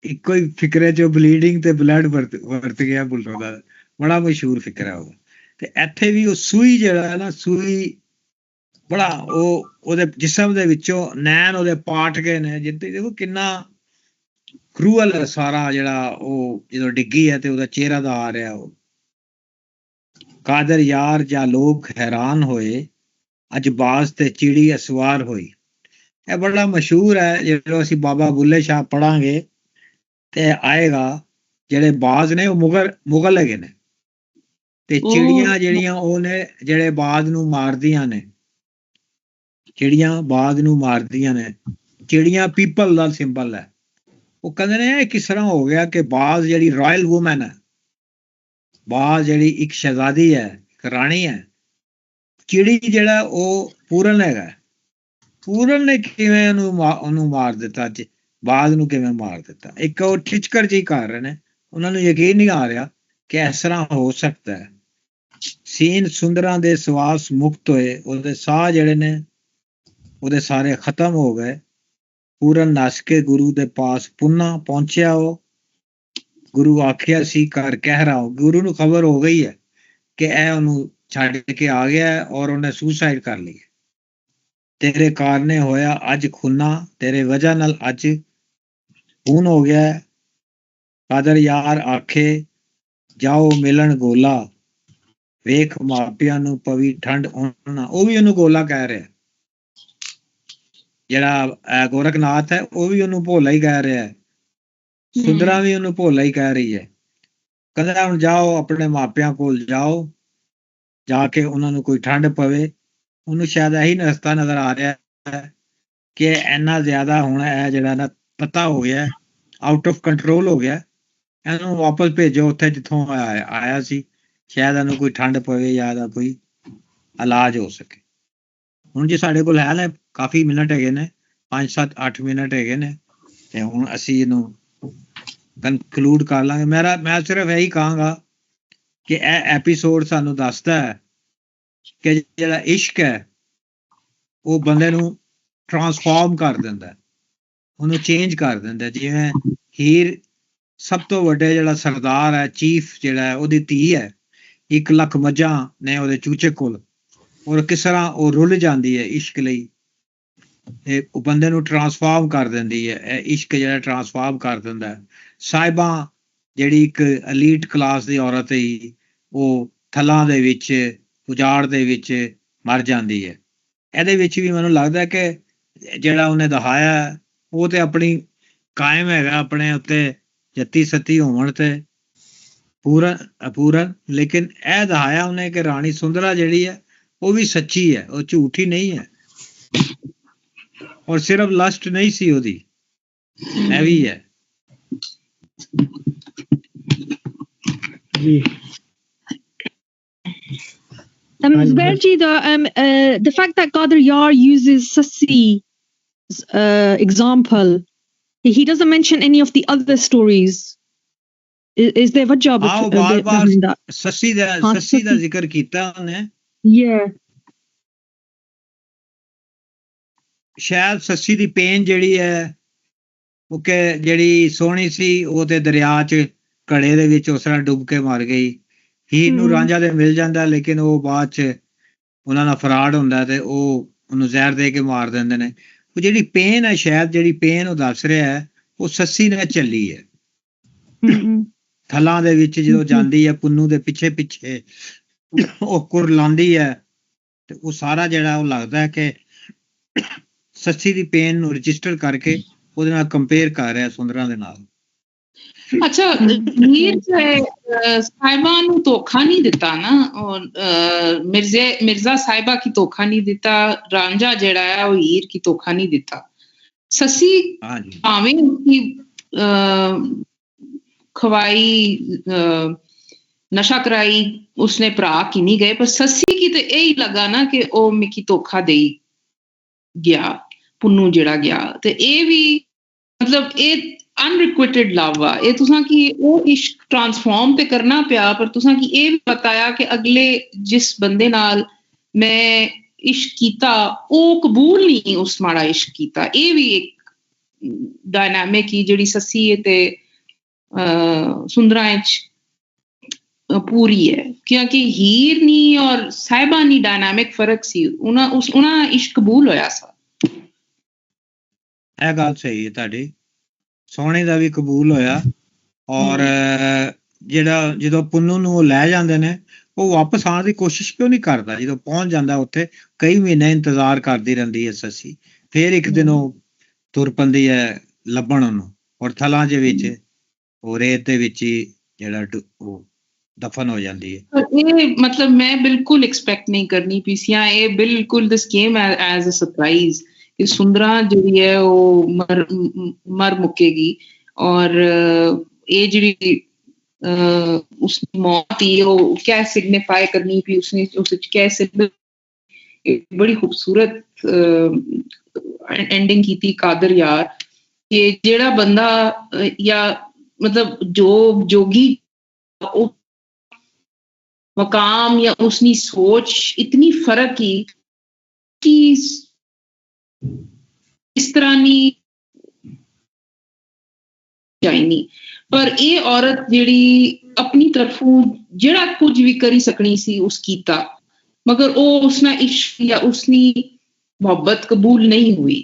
ਇੱਕੋ ਹੀ ਫਿਕਰੇ 'ਚ ਬਲੀਡਿੰਗ ਤੇ ਬਲੱਡ ਵਰਤ ਗਿਆ ਭੁੱਟੋ ਦਾ। ਬੜਾ ਮਸ਼ਹੂਰ ਫਿਕਰਾ ਉਹ। ਤੇ ਇੱਥੇ ਵੀ ਉਹ ਸੂਈ ਜਿਹੜਾ ਹੈ ਨਾ, ਸੂਈ ਬੜਾ ਉਹ ਉਹਦੇ ਜਿਸਮ ਦੇ ਵਿੱਚੋਂ ਨੈਣ ਉਹਦੇ ਪਾਟ ਗਏ ਨੇ। ਜਿੱਥੇ ਦੇਖੋ ਕਿੰਨਾ ਕਰੂਅਲ ਹੈ ਸਾਰਾ ਜਿਹੜਾ ਉਹ ਜਦੋਂ ਡਿੱਗੀ ਹੈ ਤੇ ਉਹਦਾ ਚਿਹਰਾ ਦਾ ਆ ਰਿਹਾ ਉਹ। ਕਾਦਰ ਯਾਰ ਜਾਂ ਲੋਕ ਹੈਰਾਨ ਹੋਏ, ਅੱਜ ਬਾਜ਼ ਤੇ ਚਿੜੀ ਅਸਵਾਰ ਹੋਈ। ਇਹ ਬੜਾ ਮਸ਼ਹੂਰ ਹੈ। ਜਦੋਂ ਅਸੀਂ ਬਾਬਾ ਬੁੱਲੇ ਸ਼ਾਹ ਪੜਾਂਗੇ ਤੇ ਆਏਗਾ ਜਿਹੜੇ ਬਾਜ਼ ਨੇ ਉਹ ਮੁਗਲ ਹੈਗੇ ਨੇ, ਤੇ ਚਿੜੀਆਂ ਜਿਹੜੀਆਂ ਉਹ ਨੇ ਜਿਹੜੇ ਬਾਜ਼ ਨੂੰ ਮਾਰਦੀਆਂ ਨੇ। ਚਿੜੀਆਂ ਬਾਜ਼ ਨੂੰ ਮਾਰਦੀਆਂ ਨੇ। ਚਿੜੀਆਂ ਪੀਪਲ ਦਾ ਸਿੰਬਲ ਹੈ। ਉਹ ਕਹਿੰਦੇ ਨੇ ਇਹ ਕਿਸ ਤਰ੍ਹਾਂ ਹੋ ਗਿਆ ਕਿ ਬਾਜ਼ ਜਿਹੜੀ ਰਾਇਲ ਵੂਮਨ ਹੈ, ਬਾਜ਼ ਜਿਹੜੀ ਇੱਕ ਸ਼ਹਿਜ਼ਾਦੀ ਹੈ, ਇੱਕ ਰਾਣੀ ਹੈ, ਚਿੜੀ ਜਿਹੜਾ ਉਹ ਪੂਰਨ ਹੈਗਾ। ਪੂਰਨ ਨੇ ਕਿਵੇਂ ਉਹਨੂੰ ਮਾਰ ਦਿੱਤਾ, ਬਾਜ਼ ਨੂੰ ਕਿਵੇਂ ਮਾਰ ਦਿੱਤਾ? ਇੱਕ ਉਹ ਠਿਚਕਰ ਜਿਹੀ ਕਰ ਰਹੇ ਨੇ, ਉਹਨਾਂ ਨੂੰ ਯਕੀਨ ਨਹੀਂ ਆ ਰਿਹਾ ਕਿ ਇਸ ਤਰ੍ਹਾਂ ਹੋ ਸਕਦਾ ਹੈ। ਸੀਨ ਸੁੰਦਰਾਂ ਦੇ ਸਵਾਸ ਮੁਕਤ ਹੋਏ, ਉਹਦੇ ਸਾਹ ਜਿਹੜੇ ਨੇ ਉਹਦੇ ਸਾਰੇ ਖਤਮ ਹੋ ਗਏ। ਪੂਰਨ ਨੱਸ ਕੇ ਗੁਰੂ ਦੇ ਪਾਸ ਪੁੰਨਾ ਪਹੁੰਚਿਆ। ਉਹ ਗੁਰੂ ਆਖਿਆ ਸੀ ਕਰ ਕਹਿ ਰਹਾ। ਗੁਰੂ ਨੂੰ ਖਬਰ ਹੋ ਗਈ ਹੈ ਕਿ ਇਹ ਉਹਨੂੰ ਛੱਡ ਕੇ ਆ ਗਿਆ ਔਰ ਉਹਨੇ ਸੁਸਾਈਡ ਕਰ ਲਈ। ਤੇਰੇ ਕਾਰਨੇ ਹੋਇਆ ਅੱਜ ਖੂਨਾ, ਤੇਰੇ ਵਜ੍ਹਾ ਨਾਲ ਅੱਜ ਖੂਨ ਹੋ ਗਿਆ। ਕਾਦਰ ਯਾਰ ਆਖੇ ਜਾਓ ਮਿਲਣ ਗੋਲਾ, ਵੇਖ ਮਾਪਿਆਂ ਨੂੰ ਪਵੀ ਠੰਡ ਉਹਨਾਂ। ਉਹ ਵੀ ਉਹਨੂੰ ਗੋਲਾ ਕਹਿ ਰਿਹਾ, ਜਿਹੜਾ ਗੋਰਖਨਾਥ ਹੈ ਉਹ ਵੀ ਉਹਨੂੰ ਭੋਲਾ ਹੀ ਕਹਿ ਰਿਹਾ ਹੈ, ਸੁੰਦਰਾ ਵੀ ਉਹਨੂੰ ਭੋਲਾ ਹੀ ਕਹਿ ਰਹੀ ਹੈ। ਕਹਿੰਦਾ ਹੁਣ ਜਾਓ ਆਪਣੇ ਮਾਪਿਆਂ ਕੋਲ ਜਾਓ, ਜਾ ਕੇ ਉਹਨਾਂ ਨੂੰ ਕੋਈ ਠੰਡ ਪਵੇ। ਉਹਨੂੰ ਸ਼ਾਇਦ ਇਹੀ ਰਸਤਾ ਨਜ਼ਰ ਆ ਰਿਹਾ ਹੈ ਕਿ ਇੰਨਾ ਜ਼ਿਆਦਾ ਹੁਣ ਇਹ ਜਿਹੜਾ ਨਾ ਪਤਾ ਹੋ ਗਿਆ, ਆਊਟ ਆਫ ਕੰਟਰੋਲ ਹੋ ਗਿਆ, ਇਹਨੂੰ ਵਾਪਸ ਭੇਜੋ ਉੱਥੇ ਜਿੱਥੋਂ ਆਇਆ ਸੀ, ਸ਼ਾਇਦ ਇਹਨੂੰ ਕੋਈ ਠੰਡ ਪਵੇ ਜਾਂ ਇਹਦਾ ਕੋਈ ਇਲਾਜ ਹੋ ਸਕੇ। ਹੁਣ ਜੇ ਸਾਡੇ ਕੋਲ ਹੈ ਨਾ ਕਾਫੀ ਮਿੰਟ ਹੈਗੇ ਨੇ, 5-7-8 ਮਿੰਟ ਹੈਗੇ ਨੇ, ਤੇ ਹੁਣ ਅਸੀਂ ਇਹਨੂੰ ਕਨਕਲੂਡ ਕਰ ਲਾਂਗੇ। ਮੈਂ ਸਿਰਫ ਇਹੀ ਕਹਾਂਗਾ ਕਿ ਇਹ ਐਪੀਸੋਡ ਸਾਨੂੰ ਦੱਸਦਾ ਹੈ ਕਿ ਜਿਹੜਾ ਇਸ਼ਕ ਹੈ ਉਹ ਬੰਦੇ ਨੂੰ ਟਰਾਂਸਫਾਰਮ ਕਰ ਦਿੰਦਾ, ਉਹਨੂੰ ਚੇਂਜ ਕਰ ਦਿੰਦਾ। ਜਿਵੇਂ ਹੀਰ ਸਭ ਤੋਂ ਵੱਡੇ ਜਿਹੜਾ ਸਰਦਾਰ ਹੈ, ਚੀਫ ਜਿਹੜਾ ਹੈ, ਉਹਦੀ ਧੀ ਹੈ, 1 ਲੱਖ ਮੱਝਾਂ ਨੇ ਉਹਦੇ ਚੂਚੇ ਕੋਲ, ਔਰ ਕਿਸ ਤਰ੍ਹਾਂ ਉਹ ਰੁੱਲ ਜਾਂਦੀ ਹੈ ਇਸ਼ਕ ਲਈ, ਤੇ ਉਹ ਬੰਦੇ ਨੂੰ ਟਰਾਂਸਫਾਰਮ ਕਰ ਦਿੰਦੀ ਹੈ। ਇਹ ਇਸ਼ਕ ਜਿਹੜਾ ਟਰਾਂਸਫਾਰਮ ਕਰ ਦਿੰਦਾ। ਸਾਹਿਬਾਂ ਜਿਹੜੀ ਇੱਕ ਐਲੀਟ ਕਲਾਸ ਦੀ ਔਰਤ ਹੀ, ਉਹ ਥਲਾਂ ਦੇ ਵਿੱਚ ਉਜਾੜ ਦੇ ਵਿੱਚ ਮਰ ਜਾਂਦੀ ਹੈ। ਇਹਦੇ ਵਿੱਚ ਵੀ ਮੈਨੂੰ ਲੱਗਦਾ ਕਿ ਜਿਹੜਾ ਉਹਨੇ ਦਿਖਾਇਆ ਉਹ ਤੇ ਆਪਣੀ ਕਾਇਮ ਹੈਗਾ ਆਪਣੇ ਉੱਤੇ, ਜੱਤੀ ਸੱਤੀ ਹੋਣ ਤੇ ਪੂਰਨ, ਲੇਕਿਨ ਇਹ ਦਿਖਾਇਆ ਉਹਨੇ ਕਿ ਰਾਣੀ ਸੁੰਦਰਾ ਜਿਹੜੀ ਹੈ ਉਹ ਵੀ ਸੱਚੀ ਹੈ, ਉਹ ਝੂਠੀ ਨਹੀਂ ਹੈ, ਔਰ ਸਿਰਫ ਲਸਟ ਨਹੀਂ ਸੀ ਉਹਦੀ, ਇਹ ਵੀ ਹੈ। ਜੀ Zubair ji, the fact that Qadir Yar uses Sassi example, he doesn't mention any of the other stories. Is there wajah behind that? Sassi ਦਾ ਜ਼ਿਕਰ ਕੀਤਾ ਉਹਨੇ। Yeah. ਸ਼ਾਇਦ ਸੱਸੀ ਦੀ ਪੇਨ ਜਿਹੜੀ ਹੈ ਉਹ ਕਿ ਜਿਹੜੀ ਸੋਹਣੀ ਸੀ ਉਹ ਤੇ ਦਰਿਆ 'ਚ ਘੜੇ ਦੇ ਵਿੱਚ ਉਸ ਤਰ੍ਹਾਂ ਡੁੱਬ ਕੇ ਮਰ ਗਈ। ਹੀਰ ਨੂੰ ਰਾਂਝਾ ਤੇ ਮਿਲ ਜਾਂਦਾ, ਲੇਕਿਨ ਉਹ ਬਾਅਦ 'ਚ ਉਹਨਾਂ ਨਾਲ ਫਰਾਡ ਹੁੰਦਾ ਤੇ ਉਹ ਉਹਨੂੰ ਜ਼ਹਿਰ ਦੇ ਕੇ ਮਾਰ ਦਿੰਦੇ ਨੇ। ਉਹ ਜਿਹੜੀ ਪੇਨ ਹੈ, ਸ਼ਾਇਦ ਜਿਹੜੀ ਪੇਨ ਉਹ ਦੱਸ ਰਿਹਾ ਹੈ, ਉਹ ਸੱਸੀ ਨੇ ਚੱਲੀ ਹੈ। ਥਲਾਂ ਦੇ ਵਿੱਚ ਜਦੋਂ ਜਾਂਦੀ ਹੈ, ਪੁੰਨੂ ਦੇ ਪਿੱਛੇ ਪਿੱਛੇ ਉਹ ਕੁਰਲਾਉਂਦੀ ਹੈ, ਤੇ ਉਹ ਸਾਰਾ ਜਿਹੜਾ ਉਹ ਲੱਗਦਾ ਹੈ ਕਿ ਸੱਸੀ ਦੀ ਪੇਨ ਨੂੰ ਰਜਿਸਟਰ ਕਰਕੇ ਉਹਦੇ ਨਾਲ ਕੰਪੇਅਰ ਕਰ ਰਿਹਾ ਸੁੰਦਰਾਂ ਦੇ ਨਾਲ। ਅੱਛਾ, ਹੀਰ ਸਾਹਿਬਾ ਨੂੰ ਧੋਖਾ ਨਹੀਂ ਦਿੱਤਾ ਨਾ, ਮਿਰਜ਼ਾ ਸਾਹਿਬਾ ਕੀ ਧੋਖਾ ਨਹੀਂ ਦਿੱਤਾ, ਰਾਂਝਾ ਜਿਹੜਾ ਹੈ ਉਹ ਹੀਰ ਕੀ ਧੋਖਾ ਨਹੀਂ ਦਿੱਤਾ। ਸੱਸੀ ਭਾਵੇਂ ਖਵਾਈ ਨਸ਼ਾ ਕਰਾਈ ਉਸਨੇ ਭਰਾ ਕੀ ਨਹੀਂ ਗਏ, ਪਰ ਸੱਸੀ ਕੀ ਤੇ ਇਹੀ ਲੱਗਾ ਨਾ ਕਿ ਉਹ ਮਿਕੀ ਧੋਖਾ ਦੇਈ ਗਿਆ, ਪੁੰਨੂ ਜਿਹੜਾ ਗਿਆ। ਤੇ ਇਹ ਵੀ ਮਤਲਬ ਇਹ ਅਨਰਿਕੁਇਟਡ ਲਵ ਆ, ਇਹ ਤੁਸਾਂ ਕਿ ਉਹ ਇਸ਼ਕ ਟਰਾਂਸਫਾਰਮ ਤੇ ਕਰਨਾ ਪਿਆ, ਪਰ ਤੁਸਾਂ ਕਿ ਇਹ ਵੀ ਬਤਾਇਆ ਕਿ ਅਗਲੇ ਜਿਸ ਬੰਦੇ ਨਾਲ ਮੈਂ ਇਸ਼ਕ ਕੀਤਾ ਉਹ ਕਬੂਲ ਨਹੀਂ ਉਸ ਮਾੜਾ ਇਸ਼ਕ ਕੀਤਾ। ਇਹ ਵੀ ਇੱਕ ਡਾਇਨਾਮਿਕ ਹੀ ਜਿਹੜੀ ਸੱਸੀ ਤੇ ਸੁੰਦਰਾਂ ਚ ਪੂਰੀ ਹੈ, ਕਿਉਂਕਿ ਹੀਰ ਨੀ ਔਰ ਸਾਹਿਬਾ ਨੀ ਡਾਇਨਾਮਿਕ ਫਰਕ ਸੀ, ਉਹਨਾਂ ਇਸ਼ਕ ਕਬੂਲ ਹੋਇਆ ਸੀ। ਇਹ ਗੱਲ ਸਹੀ ਹੈ ਤੁਹਾਡੀ, ਸੋਹਣੇ ਦਾ ਵੀ ਕਬੂਲ ਹੋਇਆ। ਔਰ ਜਿਹੜਾ ਜਦੋਂ ਪੁੰਨੂ ਨੂੰ ਉਹ ਲੈ ਜਾਂਦੇ ਨੇ, ਉਹ ਵਾਪਸ ਆਉਣ ਦੀ ਕੋਸ਼ਿਸ਼ ਕਿਉਂ ਨਹੀਂ ਕਰਦਾ? ਜਦੋਂ ਪਹੁੰਚ ਜਾਂਦਾ ਉੱਥੇ ਕਈ ਮਹੀਨੇ ਇੰਤਜ਼ਾਰ ਕਰਦੀ ਰਹਿੰਦੀ ਹੈ ਸੱਸੀ, ਫਿਰ ਇੱਕ ਦਿਨ ਉਹ ਤੁਰ ਪੈਂਦੀ ਹੈ ਲੱਭਣ ਉਹਨੂੰ, ਔਰ ਥਲਾਂ ਦੇ ਵਿੱਚ ਉਹ ਰੇਤ ਦੇ ਵਿੱਚ ਹੀ ਜਿਹੜਾ ਉਹ ਦਫਨ ਹੋ ਜਾਂਦੀ ਹੈ। ਇਹ ਮਤਲਬ ਮੈਂ ਬਿਲਕੁਲ ਐਕਸਪੈਕਟ ਨਹੀਂ ਕਰਨੀ ਪਈ ਸੀ, ਇਹ ਬਿਲਕੁਲ ਦਿਸ ਕੇਮ ਐਜ਼ ਅ ਸਰਪ੍ਰਾਈਜ਼ ਕਿ ਸੁੰਦਰਾਂ ਜਿਹੜੀ ਹੈ ਉਹ ਮਰ ਮੁੱਕੇਗੀ, ਔਰ ਇਹ ਜਿਹੜੀ ਉਸਦੀ ਮੌਤ ਹੀ ਉਹ ਕਿਆ ਸਿਗਨੀਫਾਈ ਕਰਨੀ ਪਈ, ਉਸਨੇ ਉਸ ਵਿੱਚ ਕਿਆ ਬੜੀ ਖੂਬਸੂਰਤ ਐਂਡਿੰਗ ਕੀਤੀ ਕਾਦਰ ਯਾਰ, ਕਿ ਜਿਹੜਾ ਬੰਦਾ ਜਾਂ ਮਤਲਬ ਜੋ ਜੋਗੀ ਉਹ ਮਕਾਮ ਜਾਂ ਉਸਨੀ ਸੋਚ ਇਤਨੀ ਫਰਕ ਹੀ ਕਿ ਇਸ ਤਰ੍ਹਾਂ ਨਹੀਂ ਜਾਈਨੀ, ਪਰ ਇਹ ਔਰਤ ਜਿਹੜੀ ਆਪਣੀ ਤਰਫੋਂ ਜਿਹੜਾ ਕੁਝ ਵੀ ਕਰੀ ਸਕਣੀ ਸੀ ਉਸ ਕੀਤਾ, ਮਗਰ ਉਹ ਉਸਨਾ ਇਸ਼ਕ ਜਾਂ ਉਸਨੀ मोहब्बत कबूल नहीं हुई।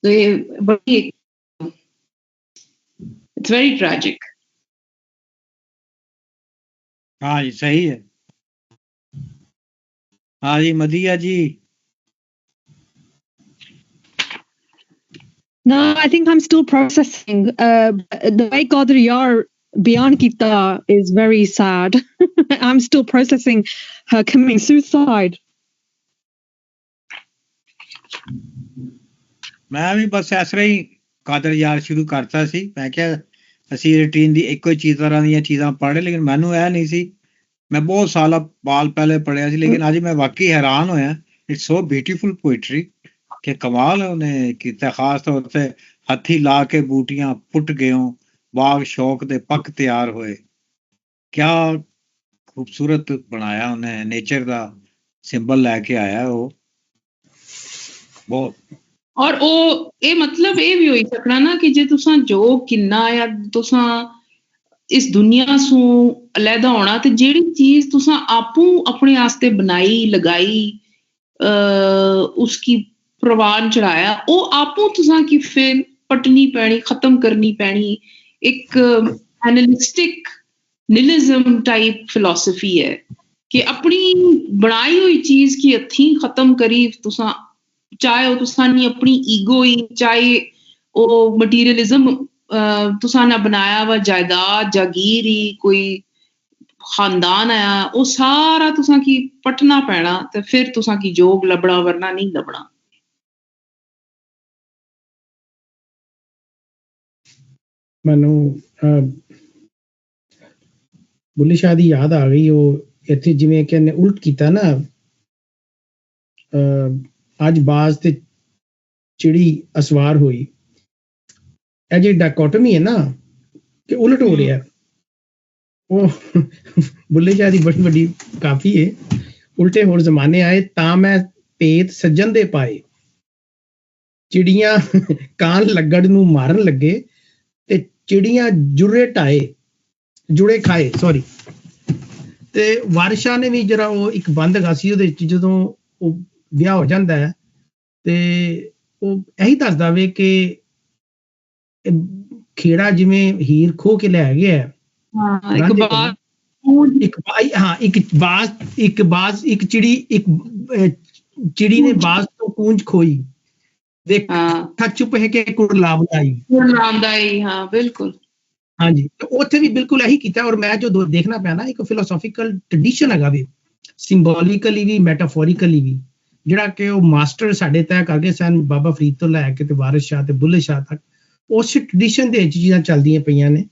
तो ये बड़ी इट्स वेरी ट्रैजिक। हाँ जी सही है। हाँ जी मदिया जी। No, I think I'm still processing. The way Qadr Yar Bayan Kita is very sad. I'm still processing her committing suicide. ਮੈਂ ਵੀ ਬਸ ਇਸ ਤਰ੍ਹਾਂ ਹੀ ਕਾਦਰ ਯਾਰ ਸ਼ੁਰੂ ਕਰਤਾ ਸੀ। ਮੈਂ ਕਿਹਾ ਅਸੀਂ ਰੂਟੀਨ ਦੀ ਇੱਕੋ ਹੀ ਤਰ੍ਹਾਂ ਦੀਆਂ ਚੀਜ਼ਾਂ ਪੜ੍ਹ, ਲੇਕਿਨ ਮੈਨੂੰ ਇਹ ਨਹੀਂ ਸੀ। ਮੈਂ ਬਹੁਤ ਸਾਲਾਂ ਬਾਅਦ ਪਹਿਲੇ ਪੜ੍ਹਿਆ ਸੀ, ਲੇਕਿਨ ਅੱਜ ਮੈਂ ਵਾਕਈ ਹੈਰਾਨ ਹੋਇਆ। ਇਟਸ ਸੋ ਬਿਊਟੀਫੁਲ ਪੋਇਟਰੀ ਕਿ ਕਮਾਲ ਉਹਨੇ ਕੀਤਾ। ਖਾਸ ਤੌਰ ਤੇ ਹੱਥੀ ਲਾ ਕੇ ਬੂਟੀਆਂ ਪੁੱਟ ਗਿਓ, ਬਾਗ ਸ਼ੌਕ ਦੇ ਪੱਕ ਤਿਆਰ ਹੋਏ। ਕਿਆ ਖੂਬਸੂਰਤ ਬਣਾਇਆ ਉਹਨੇ, ਨੇਚਰ ਦਾ ਸਿੰਬਲ ਲੈ ਕੇ ਆਇਆ ਉਹ ਬਹੁਤ। और ये मतलब ये भी हो सकना ना कि जे तुसा जो किन्ना या तुसा इस दुनिया सू अलहदा होना, ते जेड़ी चीज तुसा आपू अपने आस्ते बनाई लगाई उसकी प्रवान चढ़ाया, वो आपू तुसा की फिर पटनी पैनी, खत्म करनी पैनी। एक एनालिस्टिक निलिज्म टाइप फिलोसफी है कि अपनी बनाई हुई चीज की हथी खत्म करी तुसा, चाहे वो तुसानी अपनी ईगो ही, चाहे वो मटीरियलिज्म तुसा ना बनाया वा जायदाद जागीर ही कोई खानदान आया, वो सारा तुसा की पटना पैना ते फिर तुसा की जोग लबड़ा, वरना नहीं लबड़ा। ਮੈਨੂੰ ਬੁੱਲੇ ਸ਼ਾਹ ਦੀ ਯਾਦ ਆ ਗਈ। ਉਹ ਇੱਥੇ ਜਿਵੇਂ ਕਿ ਇਹਨੇ ਉਲਟ ਕੀਤਾ ਨਾ, ਅੱਜ ਬਾਜ਼ ਤੇ ਚਿੜੀ ਅਸਵਾਰ ਹੋਈ। ਇਹ ਜਿਹੜੀ ਡਾਇਕੋਟਮੀ ਹੈ ਨਾ ਕਿ ਉਲਟ ਹੋ ਰਿਹਾ, ਉਹ ਬੁੱਲੇ ਸ਼ਾਹ ਦੀ ਬੜੀ ਵੱਡੀ ਕਾਫੀ ਹੈ। ਉਲਟੇ ਹੋਰ ਜ਼ਮਾਨੇ ਆਏ ਤਾਂ ਮੈਂ ਭੇਤ ਸੱਜਣ ਦੇ ਪਾਏ, ਚਿੜੀਆਂ ਕਾਨ ਲੱਗੜ ਨੂੰ ਮਾਰਨ ਲੱਗੇ ਤੇ ਚਿੜੀਆਂ ਜੁੜੇ ਖਾਏ ਸੌਰੀ। ਤੇ ਵਾਰਿਸ ਸ਼ਾਹ ਨੇ ਵੀ ਜਿਹੜਾ ਉਹ ਇੱਕ ਬੰਦ ਹੈਗਾ ਸੀ, ਉਹਦੇ ਵਿੱਚ ਜਦੋਂ ਉਹ ਵਿਆਹ ਹੋ ਜਾਂਦਾ ਹੈ ਤੇ ਉਹ ਇਹੀ ਦੱਸਦਾ ਵੇ ਕਿ ਖੇੜਾ ਜਿਵੇਂ ਹੀਰ ਖੋ ਕੇ ਲੈ ਗਿਆ। ਇੱਕ ਚਿੜੀ ਨੇ ਬਾਜ਼ ਤੋਂ ਕੂੰਜ ਖੋਈ, ਦੇਖਾ ਚੁੱਪ ਹੈ ਕਿ ਕੁਰਲਾਮ ਆਈ। ਹਾਂ ਬਿਲਕੁਲ ਹਾਂਜੀ, ਉੱਥੇ ਵੀ ਬਿਲਕੁਲ ਇਹੀ ਕੀਤਾ। ਔਰ ਮੈਂ ਜੋ ਦੇਖਣਾ ਪਿਆ ਨਾ, ਇੱਕ ਫਿਲੋਸੋਫੀਕਲ ਟ੍ਰੈਡੀਸ਼ਨ ਹੈਗਾ ਵੀ, ਸਿੰਬੋਲਿਕਲੀ ਵੀ ਮੈਟਾਫੋਰਿਕਲੀ ਵੀ, ਜਿਹੜਾ ਕਿ ਉਹ ਮਾਸਟਰ ਸਾਡੇ ਤੈਅ ਕਰਕੇ ਸਨ, ਬਾਬਾ ਫਰੀਦ ਤੋਂ ਲੈ ਕੇ ਤੇ ਵਾਰਿਸ ਸ਼ਾਹ ਤੇ ਬੁੱਲੇ ਸ਼ਾਹ ਤੱਕ। ਉਸ ਟ੍ਰੈਡੀਸ਼ਨ ਦੇ ਵਿੱਚ ਚੀਜ਼ਾਂ ਚੱਲਦੀਆਂ ਪਈਆਂ ਨੇ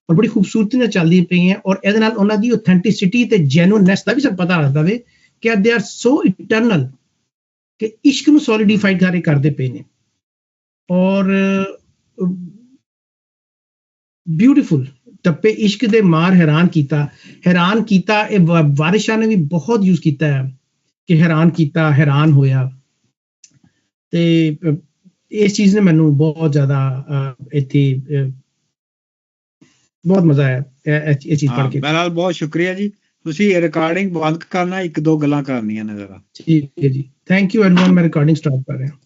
ਔਰ ਬੜੀ ਖੂਬਸੂਰਤੀ ਨਾਲ ਚੱਲਦੀਆਂ ਪਈਆਂ। ਔਰ ਇਹਦੇ ਨਾਲ ਉਹਨਾਂ ਦੀ ਆਥੈਂਟਿਸਿਟੀ ਤੇ ਜੈਨੂਇਨਨੈਸ ਦਾ ਵੀ ਸਾਨੂੰ ਪਤਾ ਲੱਗਦਾ ਵੇ ਕਿ ਦੇ ਆਰ ਸੋ ਇਟਰਨਲ, ਕਿ ਇਸ਼ਕ ਨੂੰ ਸੋਲੀਡੀਫਾਈਡ ਕਰਦੇ ਪਏ ਨੇ। ਔਰ ਬਿਊਟੀਫੁਲ ਟੱਪੇ ਇਸ਼ਕ ਦੇ ਮਾਰ ਹੈਰਾਨ ਕੀਤਾ। ਇਹ ਵਾਰਿਸ ਸ਼ਾਹ ਨੇ ਵੀ ਬਹੁਤ ਯੂਜ਼ ਕੀਤਾ ਹੈ ਕਿ ਹੈਰਾਨ ਕੀਤਾ, ਹੈਰਾਨ ਹੋਇਆ। ਤੇ ਇਸ ਚੀਜ਼ ਨੇ ਮੈਨੂੰ ਬਹੁਤ ਜ਼ਿਆਦਾ ਇੱਥੇ ਬਹੁਤ ਮਜ਼ਾ ਆਇਆ ਇਹ ਚੀਜ਼ ਪੜ੍ਹ ਕੇ। ਬਹਿਰਹਾਲ ਬਹੁਤ ਸ਼ੁਕਰੀਆ ਜੀ। ਤੁਸੀਂ ਰਿਕਾਰਡਿੰਗ ਬੰਦ ਕਰਨਾ, ਇੱਕ ਦੋ ਗੱਲਾਂ ਕਰਨੀਆਂ ਨੇ ਜ਼ਰਾ। ਠੀਕ ਹੈ ਜੀ, ਥੈਂਕ ਯੂ ਐਵਰੀਵਨ। ਮੈਂ ਰਿਕਾਰਡਿੰਗ ਸਟਾਪ ਕਰ ਰਿਹਾ।